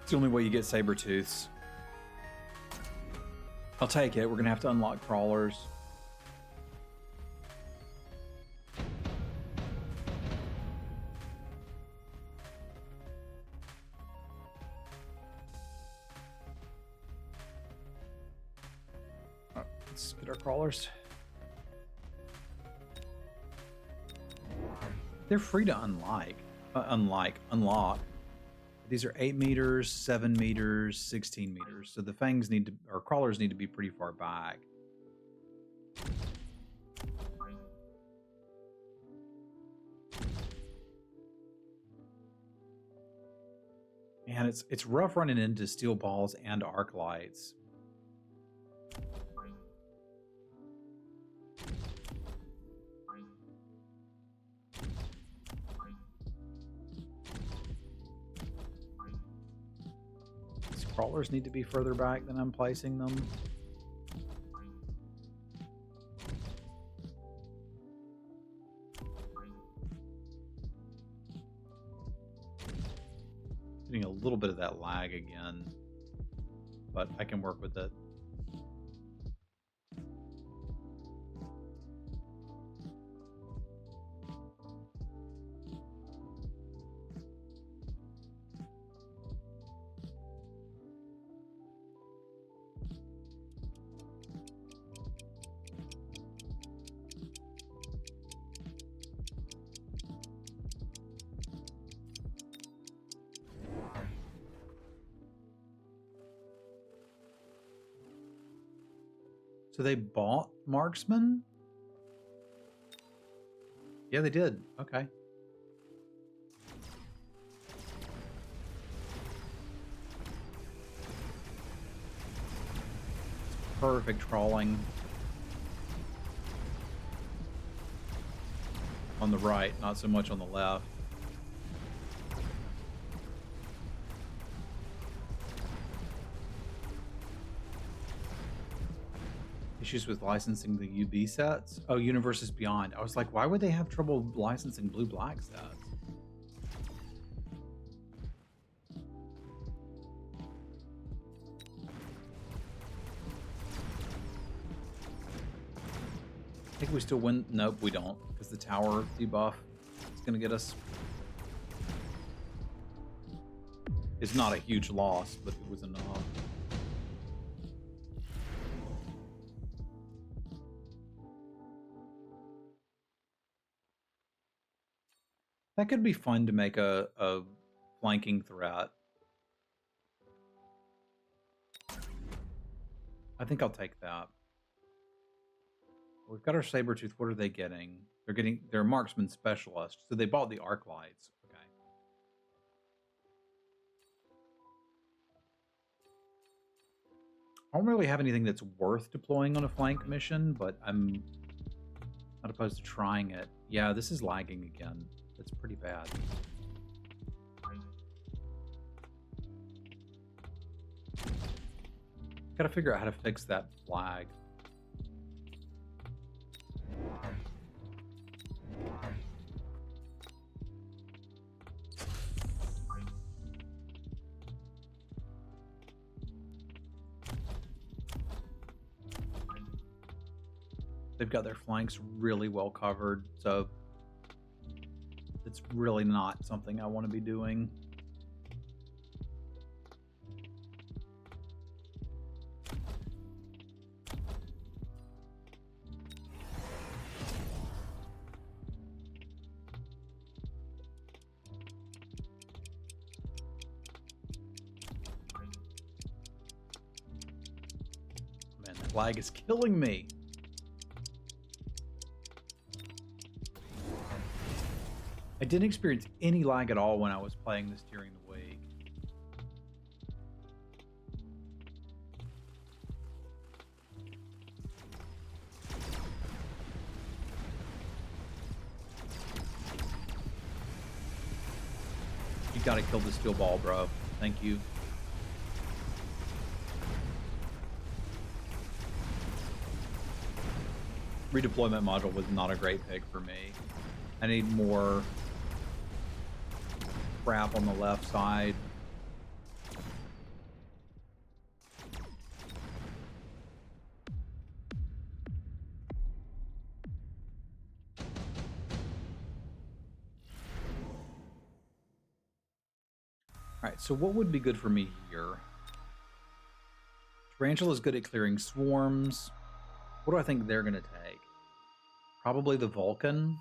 It's the only way you get Sabertooths. I'll take it. We're gonna have to unlock crawlers. Let's get our crawlers. They're free to unlock. These are 8 meters, 7 meters, 16 meters. So the fangs or crawlers need to be pretty far back. Man, it's rough running into steel balls and arc lights. Crawlers need to be further back than I'm placing them. Getting a little bit of that lag again, but I can work with it. So they bought Marksman? Yeah, they did. Okay. Perfect trawling. On the right, not so much on the left. Issues with licensing the UB sets? Oh, Universes Beyond. I was like, why would they have trouble licensing blue-black sets? I think we still win. Nope, we don't, because the tower debuff is going to get us. It's not a huge loss, but it was enough. That could be fun to make a flanking threat. I think I'll take that. We've got our Sabretooth. What are they getting? They're a marksman specialist. So they bought the arc lights. Okay. I don't really have anything that's worth deploying on a flank mission, but I'm not opposed to trying it. Yeah, this is lagging again. That's pretty bad. Gotta figure out how to fix that flag. They've got their flanks really well covered, so it's really not something I want to be doing. Man, that lag is killing me. I didn't experience any lag at all when I was playing this during the week. You gotta kill the steel ball, bro. Thank you. Redeployment module was not a great pick for me. I need more crap on the left side. Alright, so what would be good for me here? Tarantula is good at clearing swarms. What do I think they're going to take? Probably the Vulcan.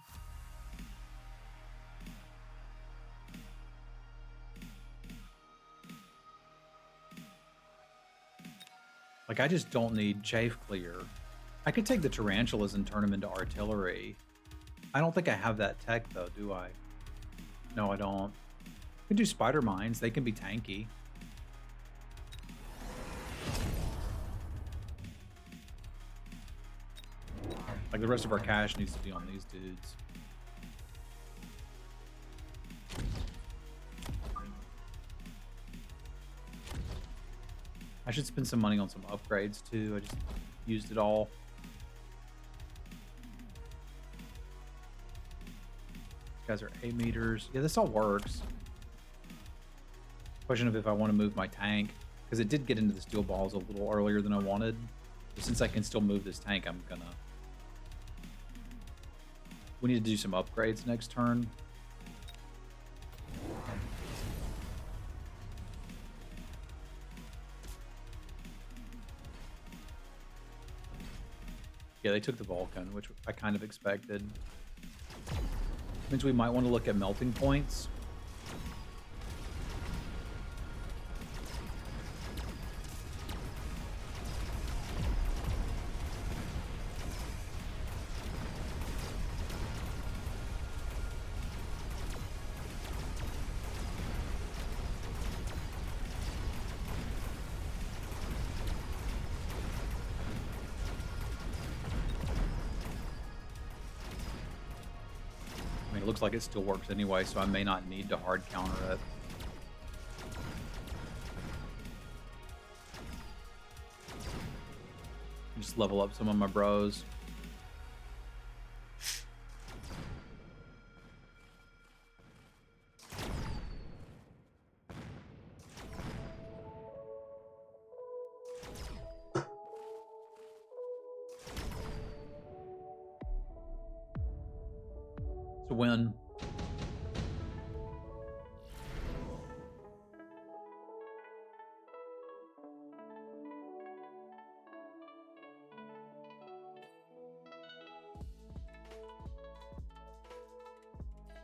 Like, I just don't need chafe clear. I could take the tarantulas and turn them into artillery. I don't think I have that tech, though, do I? No, I don't. I could do spider mines. They can be tanky. Like, the rest of our cash needs to be on these dudes. I should spend some money on some upgrades, too. I just used it all. These guys are 8 meters. Yeah, this all works. Question of if I want to move my tank, because it did get into the steel balls a little earlier than I wanted. But since I can still move this tank, I'm gonna... We need to do some upgrades next turn. Yeah, they took the Vulcan, which I kind of expected. Means we might want to look at melting points. It looks like it still works anyway, so I may not need to hard counter it. Just level up some of my bros. It's a win.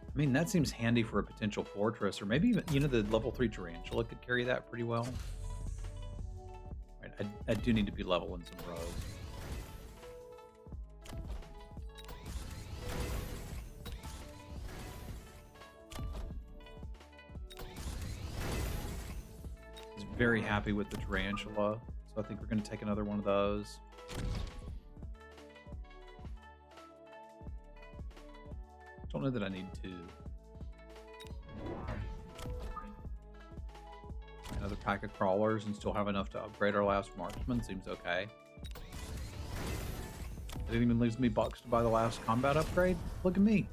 I mean, that seems handy for a potential fortress, or maybe even, you know, the level 3 tarantula could carry that pretty well. Right, I do need to be leveling some bros. Very happy with the tarantula, so I think we're going to take another one of those. Don't know that I need two. Another pack of crawlers and still have enough to upgrade our last marksman seems okay. It even leaves me bucks to buy the last combat upgrade. Look at me.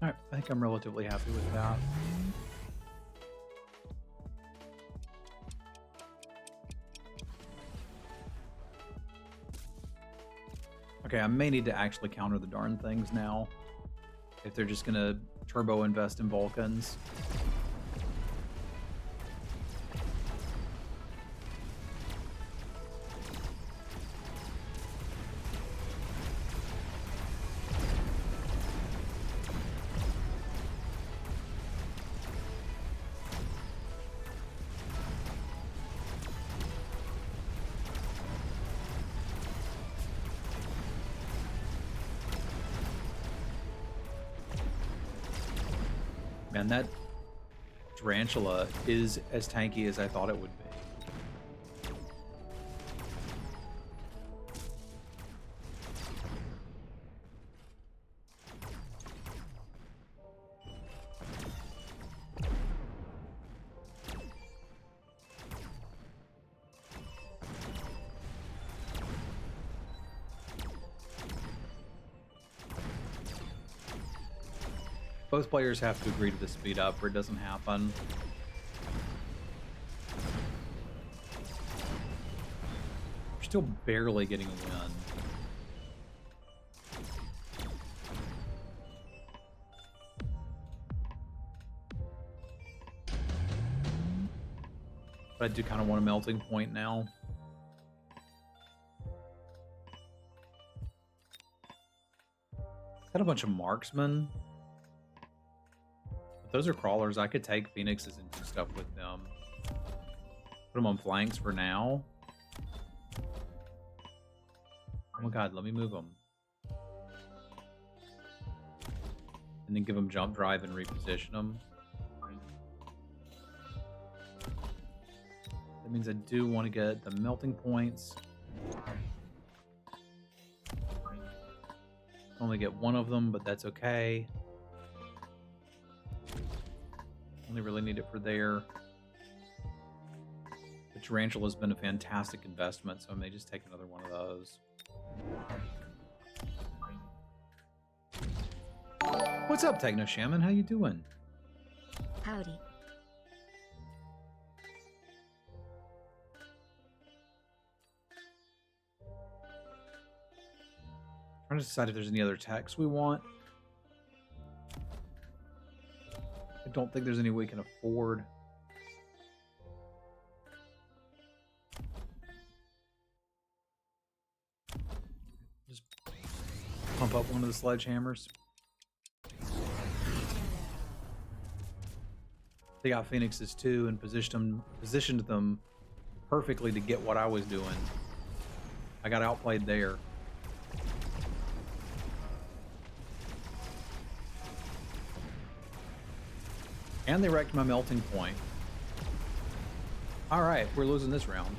Alright, I think I'm relatively happy with that. Okay, I may need to actually counter the darn things now. If they're just gonna turbo invest in Vulcans. Man, that tarantula is as tanky as I thought it would be. Both players have to agree to the speed up or it doesn't happen. We're still barely getting a win. But I do kind of want a melting point now. Got a bunch of marksmen. Those are crawlers. I could take phoenixes and do stuff with them. Put them on flanks for now. Oh my god, let me move them. And then give them jump drive and reposition them. That means I do want to get the melting points. Only get one of them, but that's okay. Only really need it for there. The tarantula has been a fantastic investment, so I may just take another one of those. What's up, Techno Shaman? How you doing? Howdy. Trying to decide if there's any other techs we want. I don't think there's any we can afford. Just pump up one of the sledgehammers. They got Phoenixes too and positioned them perfectly to get what I was doing. I got outplayed there. And they wrecked my melting point. All right, we're losing this round.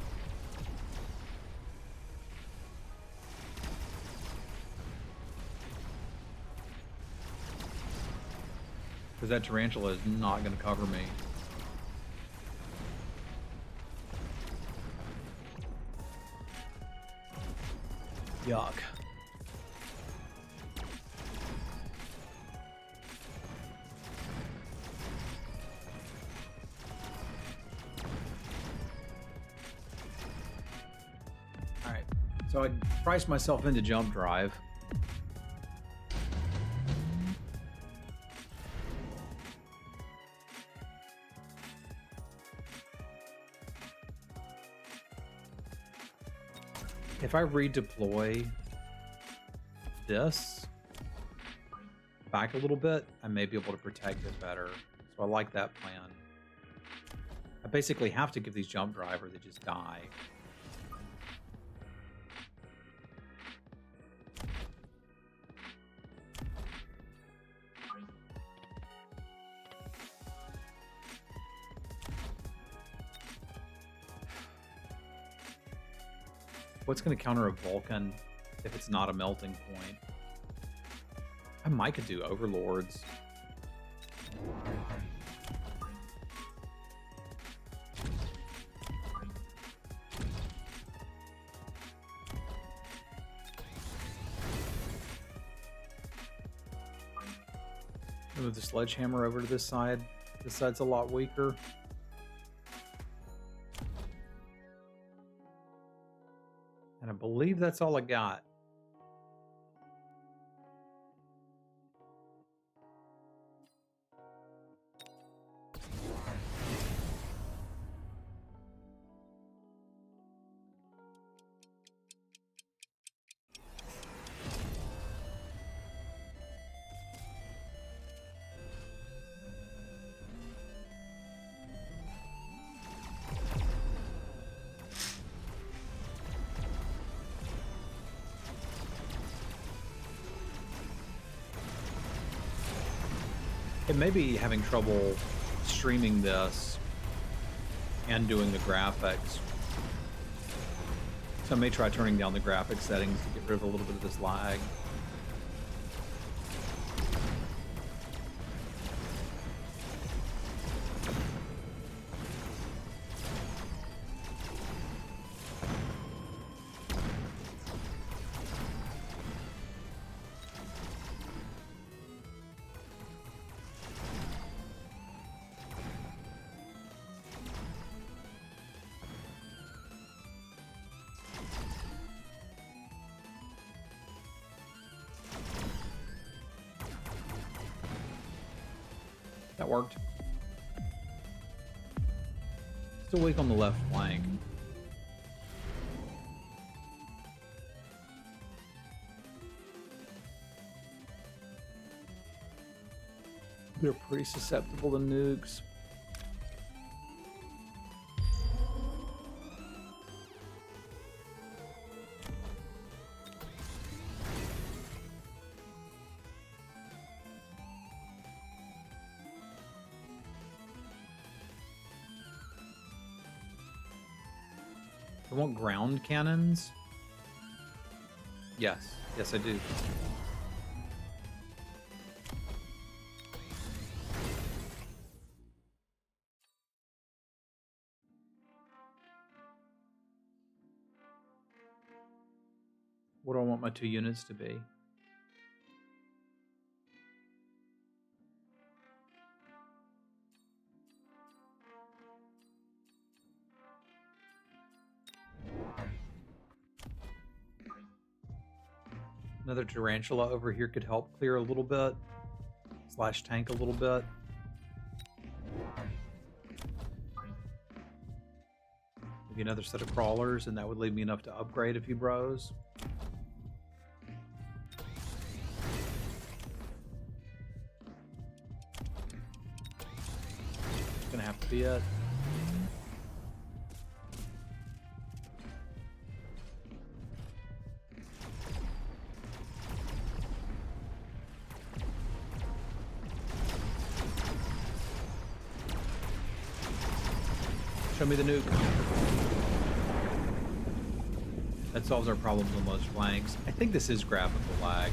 Because that tarantula is not going to cover me. Yuck. Alright, so I priced myself into jump drive. If I redeploy this back a little bit, I may be able to protect it better. So I like that plan. I basically have to give these jump drive or they just die. What's going to counter a Vulcan if it's not a melting point? I might could do Overlords. Move the sledgehammer over to this side. This side's a lot weaker. And I believe that's all I got. It may be having trouble streaming this and doing the graphics. So I may try turning down the graphics settings to get rid of a little bit of this lag. That worked. Still weak on the left flank. They're pretty susceptible to nukes. I want ground cannons. Yes, yes I do. What do I want my 2 units to be? Another tarantula over here could help clear a little bit. Slash tank a little bit. Maybe another set of crawlers, and that would leave me enough to upgrade a few bros. Gonna have to be it. Show me the nuke. That solves our problems on most flanks. I think this is graphical lag.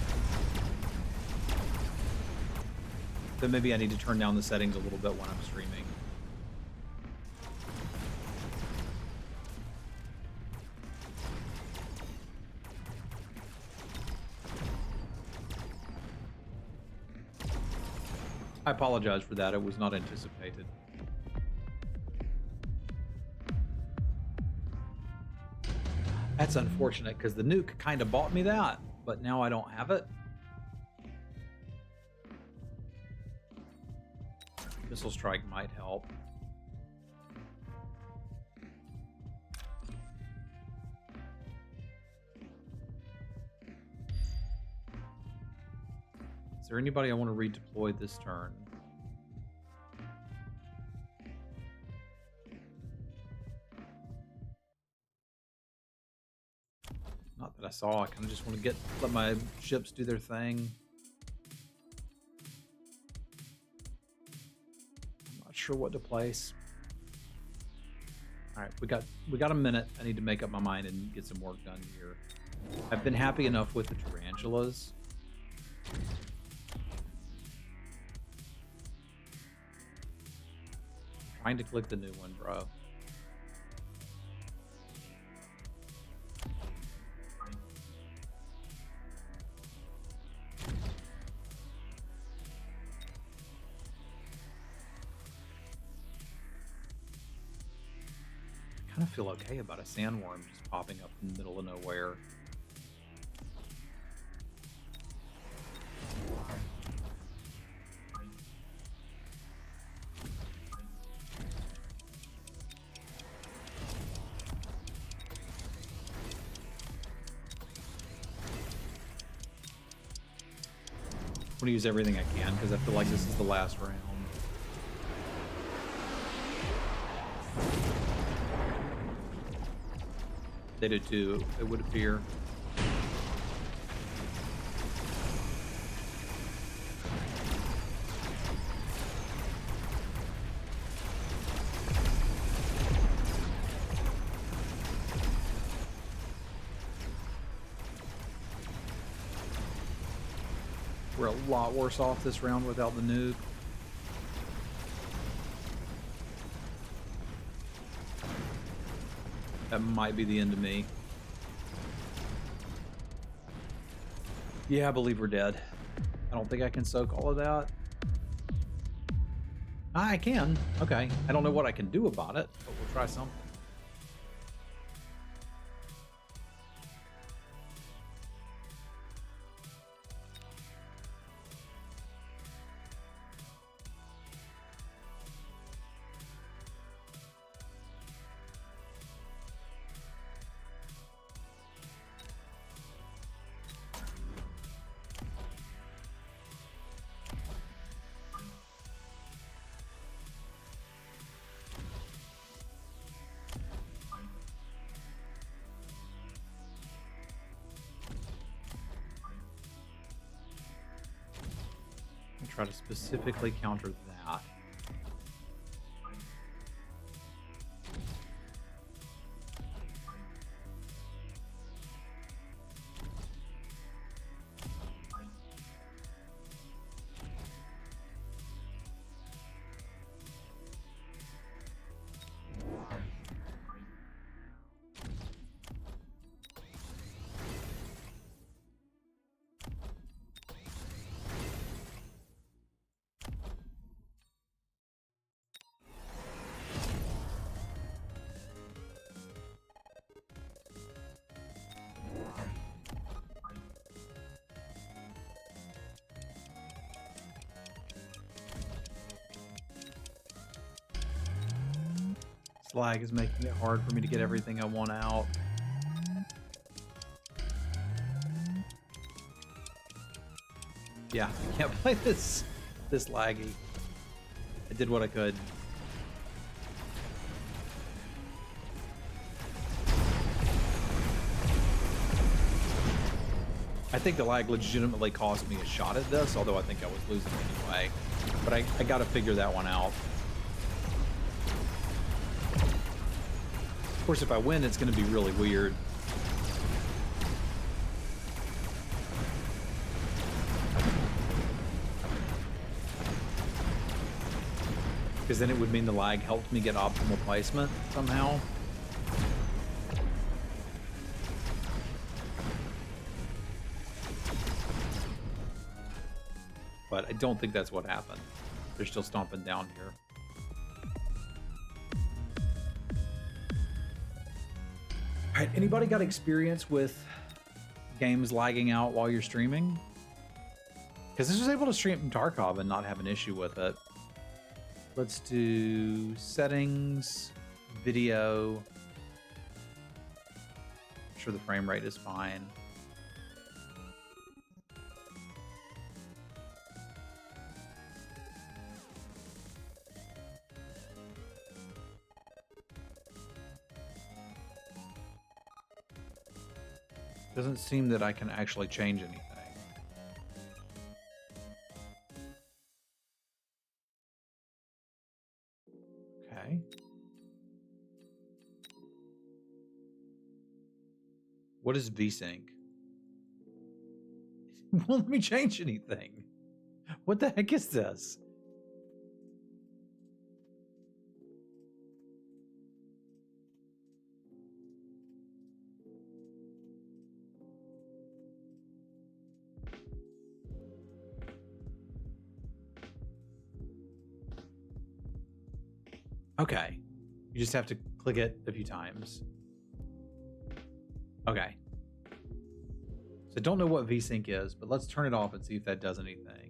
But maybe I need to turn down the settings a little bit when I'm streaming. I apologize for that. It was not anticipated. That's unfortunate because the nuke kind of bought me that, but now I don't have it. Missile strike might help. Is there anybody I want to redeploy this turn? Not that I saw. I kind of just want to let my ships do their thing. I'm not sure what to place. All right, we got a minute. I need to make up my mind and get some work done here. I've been happy enough with the tarantulas. Trying to click the new one, bro. I kind of feel okay about a sandworm just popping up in the middle of nowhere. I'm going to use everything I can because I feel like this is the last round. They do too, it would appear. We're a lot worse off this round without the nuke. That might be the end of me. Yeah, I believe we're dead. I don't think I can soak all of that. I can. Okay. I don't know what I can do about it, but we'll try something. Try to specifically counter that. lag is making it hard for me to get everything I want out. Yeah, I can't play this laggy. I did what I could. I think the lag legitimately cost me a shot at this, although I think I was losing anyway. But I gotta figure that one out. Of course, if I win, it's gonna be really weird. Because then it would mean the lag helped me get optimal placement somehow. But I don't think that's what happened. They're still stomping down here. All right, anybody got experience with games lagging out while you're streaming? Because this was able to stream from Tarkov and not have an issue with it. Let's do settings, video. I'm sure the frame rate is fine. Doesn't seem that I can actually change anything. Okay. What is VSync? It won't let me change anything. What the heck is this? Okay. You just have to click it a few times. Okay. So I don't know what VSync is, but let's turn it off and see if that does anything.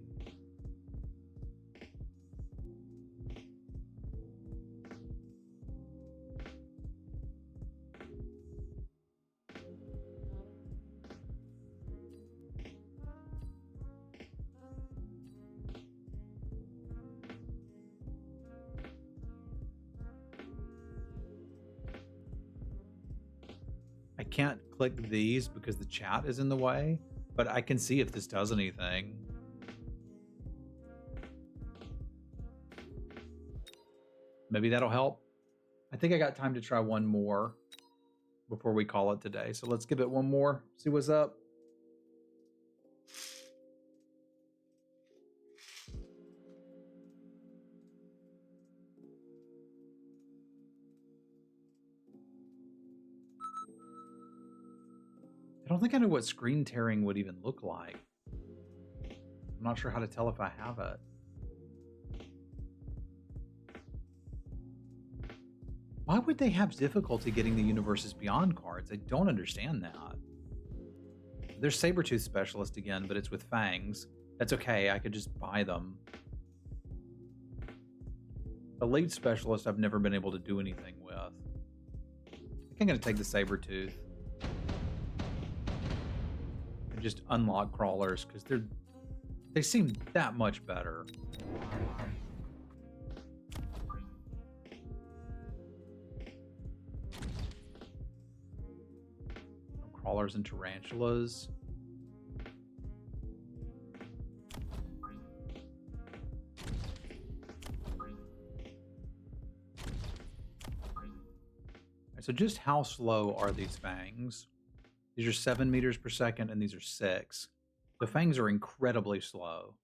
I can't click these because the chat is in the way, but I can see if this does anything. Maybe that'll help. I think I got time to try one more before we call it today. So let's give it one more, see what's up. I don't think I know what screen tearing would even look like. I'm not sure how to tell if I have it. Why would they have difficulty getting the Universes Beyond cards? I don't understand that. There's Sabertooth Specialist again, but it's with fangs. That's okay, I could just buy them. Elite Specialist I've never been able to do anything with. I think I'm gonna take the Sabertooth. And just unlock crawlers, because they seem that much better. Crawlers and tarantulas. So just how slow are these fangs? These are 7 meters per second and these are 6. The fangs are incredibly slow.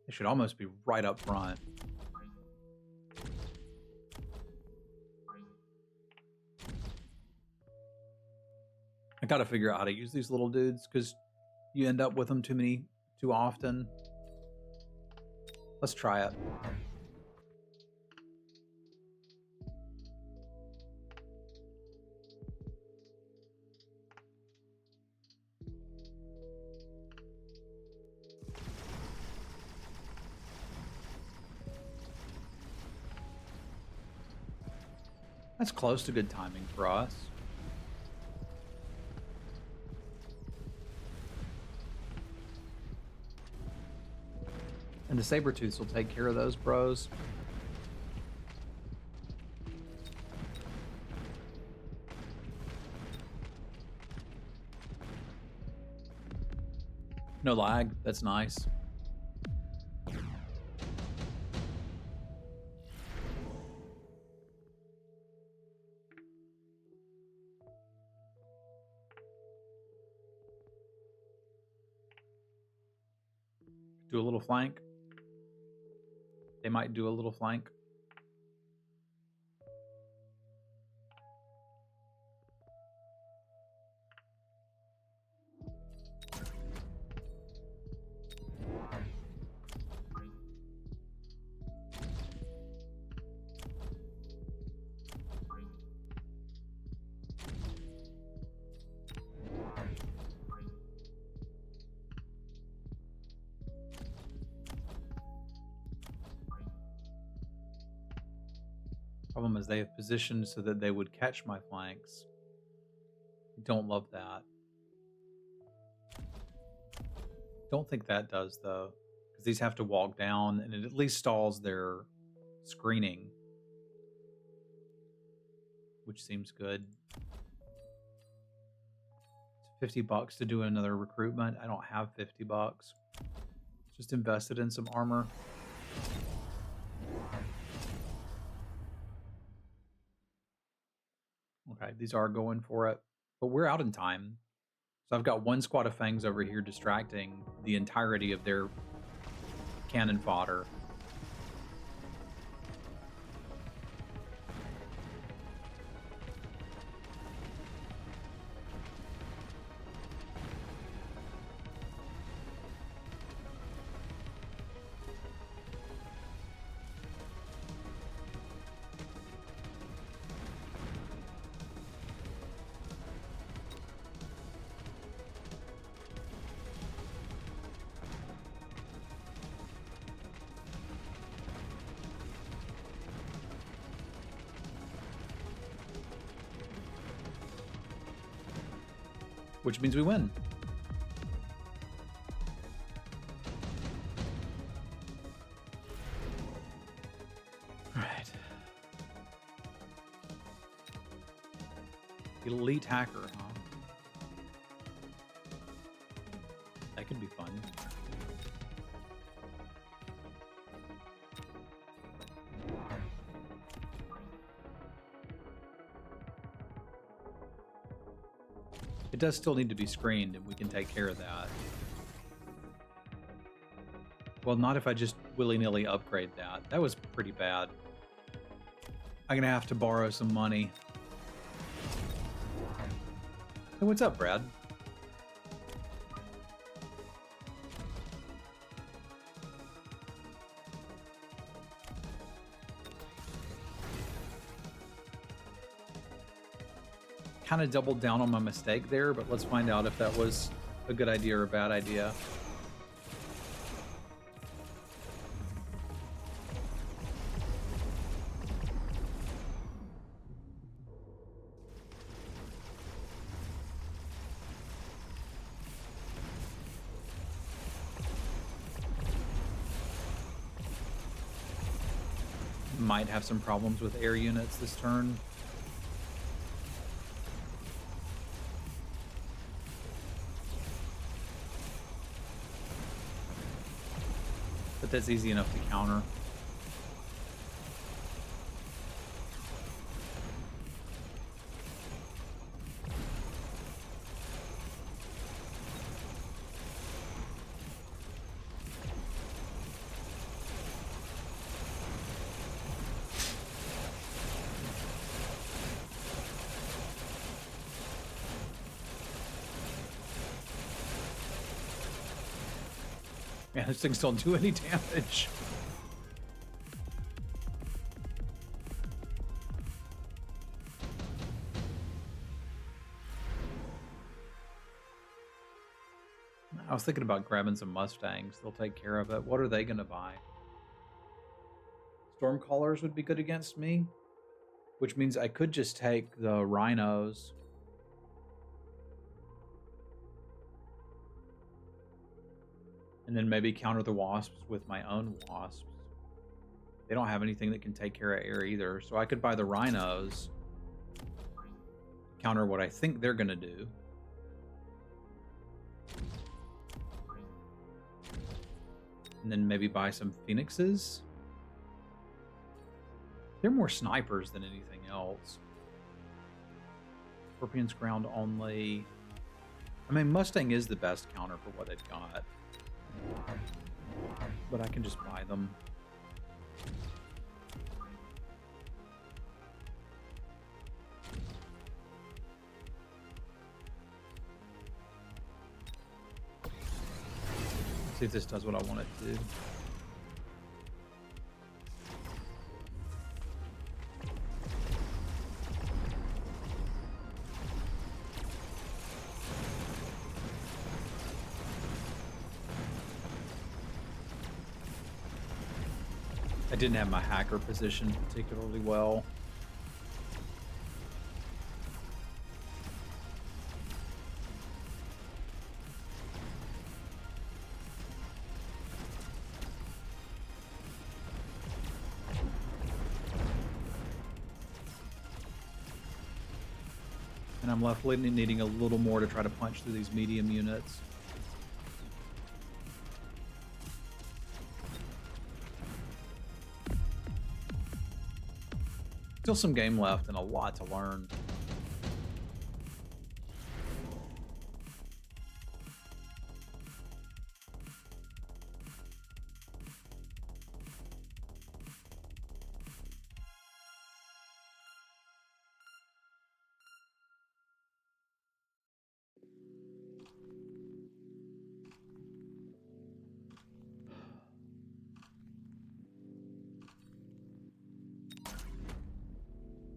They should almost be right up front. I gotta figure out how to use these little dudes because you end up with them too often. Let's try it. That's close to good timing for us. And the Sabertooths will take care of those bros. No lag. That's nice. Do a little flank. They might do a little flank. Problem is they have positioned so that they would catch my flanks. Don't love that. Don't think that does, though, because these have to walk down, and it at least stalls their screening, which seems good. It's $50 to do another recruitment. I don't have $50. Just invested in some armor. Okay, these are going for it, but we're out in time. So I've got one squad of Fangs over here distracting the entirety of their cannon fodder. Which means we win. All right. Elite hacker, huh? That could be fun. It does still need to be screened, and we can take care of that. Well, not if I just willy-nilly upgrade that. That was pretty bad. I'm gonna have to borrow some money. Hey, what's up, Brad? Kind of doubled down on my mistake there, but let's find out if that was a good idea or a bad idea. Might have some problems with air units this turn. But that's easy enough to counter. Man, those things don't do any damage. I was thinking about grabbing some Mustangs. They'll take care of it. What are they going to buy? Stormcallers would be good against me. which means I could just take the rhinos. And then maybe counter the wasps with my own wasps. They don't have anything that can take care of air either, so I could buy the rhinos, counter what I think they're going to do. And then maybe buy some phoenixes. They're more snipers than anything else. Scorpion's ground only. I mean, Mustang is the best counter for what they've got. But I can just buy them. See if this does what I want it to do. I didn't have my hacker positioned particularly well. And I'm left needing a little more to try to punch through these medium units. Still some game left and a lot to learn.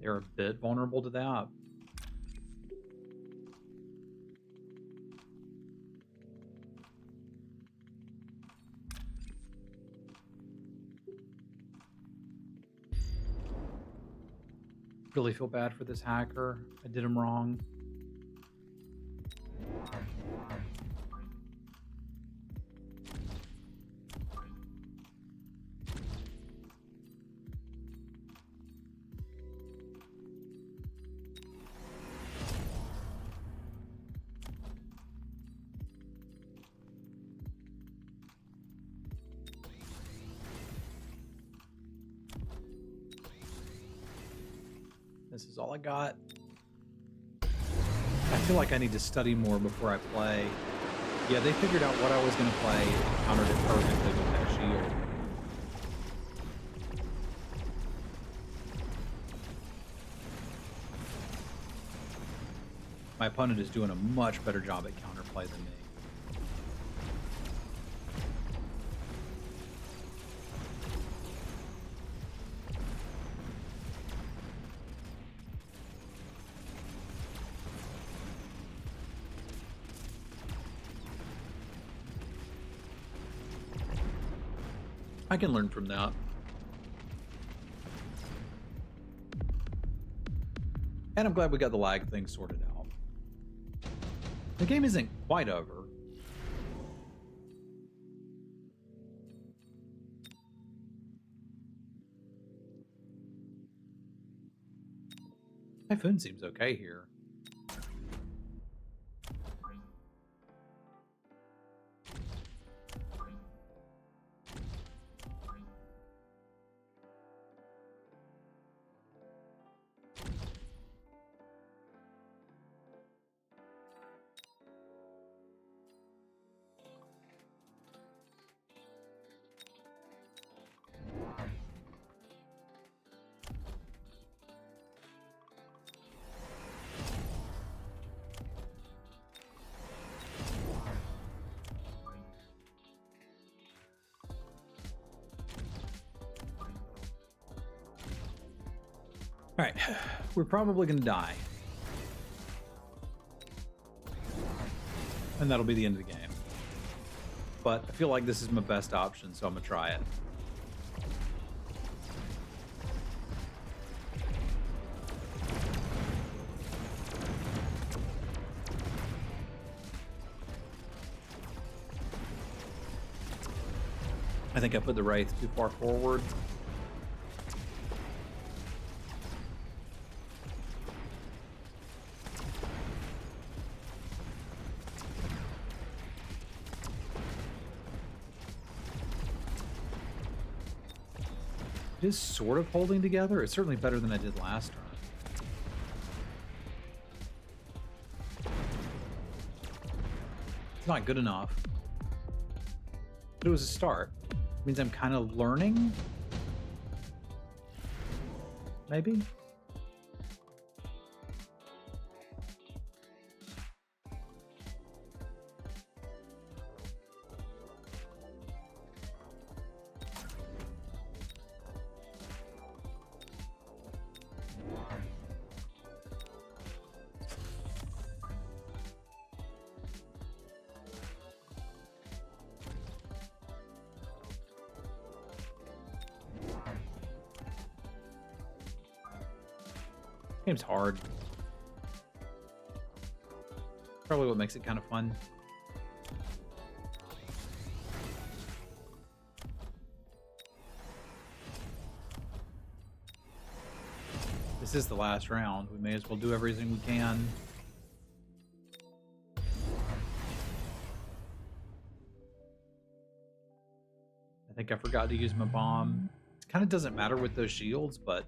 They're a bit vulnerable to that. Really feel bad for this hacker. I did him wrong. This is all I got. I feel like I need to study more before I play. Yeah, they figured out what I was going to play and countered it perfectly with that shield. My opponent is doing a much better job at counterplay than me. I can learn from that. And I'm glad we got the lag thing sorted out. The game isn't quite over. Typhoon seems okay here. All right, we're probably going to die. And that'll be the end of the game. But I feel like this is my best option, so I'm going to try it. I think I put the Wraith too far forward. It is sort of holding together. It's certainly better than I did last turn. It's not good enough. But it was a start. It means I'm kind of learning. Maybe? Game's hard. Probably what makes it kind of fun. This is the last round. We may as well do everything we can. I think I forgot to use my bomb. It kind of doesn't matter with those shields, but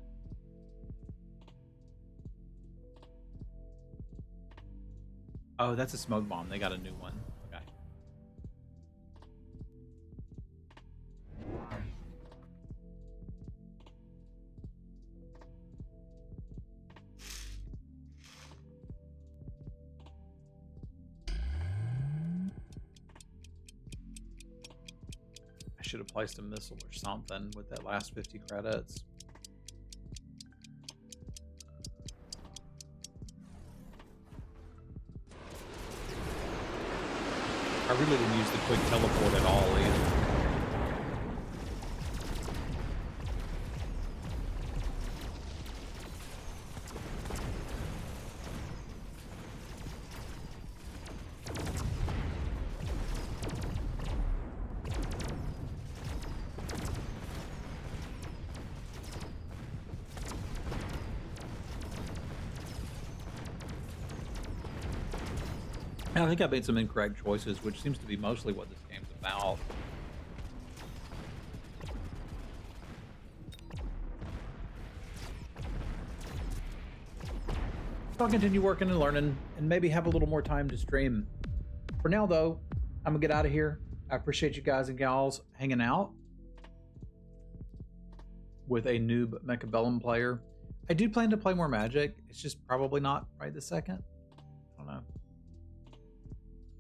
oh, that's a smoke bomb. They got a new one. Okay. I should have placed a missile or something with that last 50 credits. I really didn't use the quick teleport at all either. I think I made some incorrect choices, which seems to be mostly what this game's about. So I'll continue working and learning, and maybe have a little more time to stream. For now, though, I'm gonna get out of here. I appreciate you guys and gals hanging out with a noob Mechabellum player. I do plan to play more Magic. It's just probably not right this second. I don't know.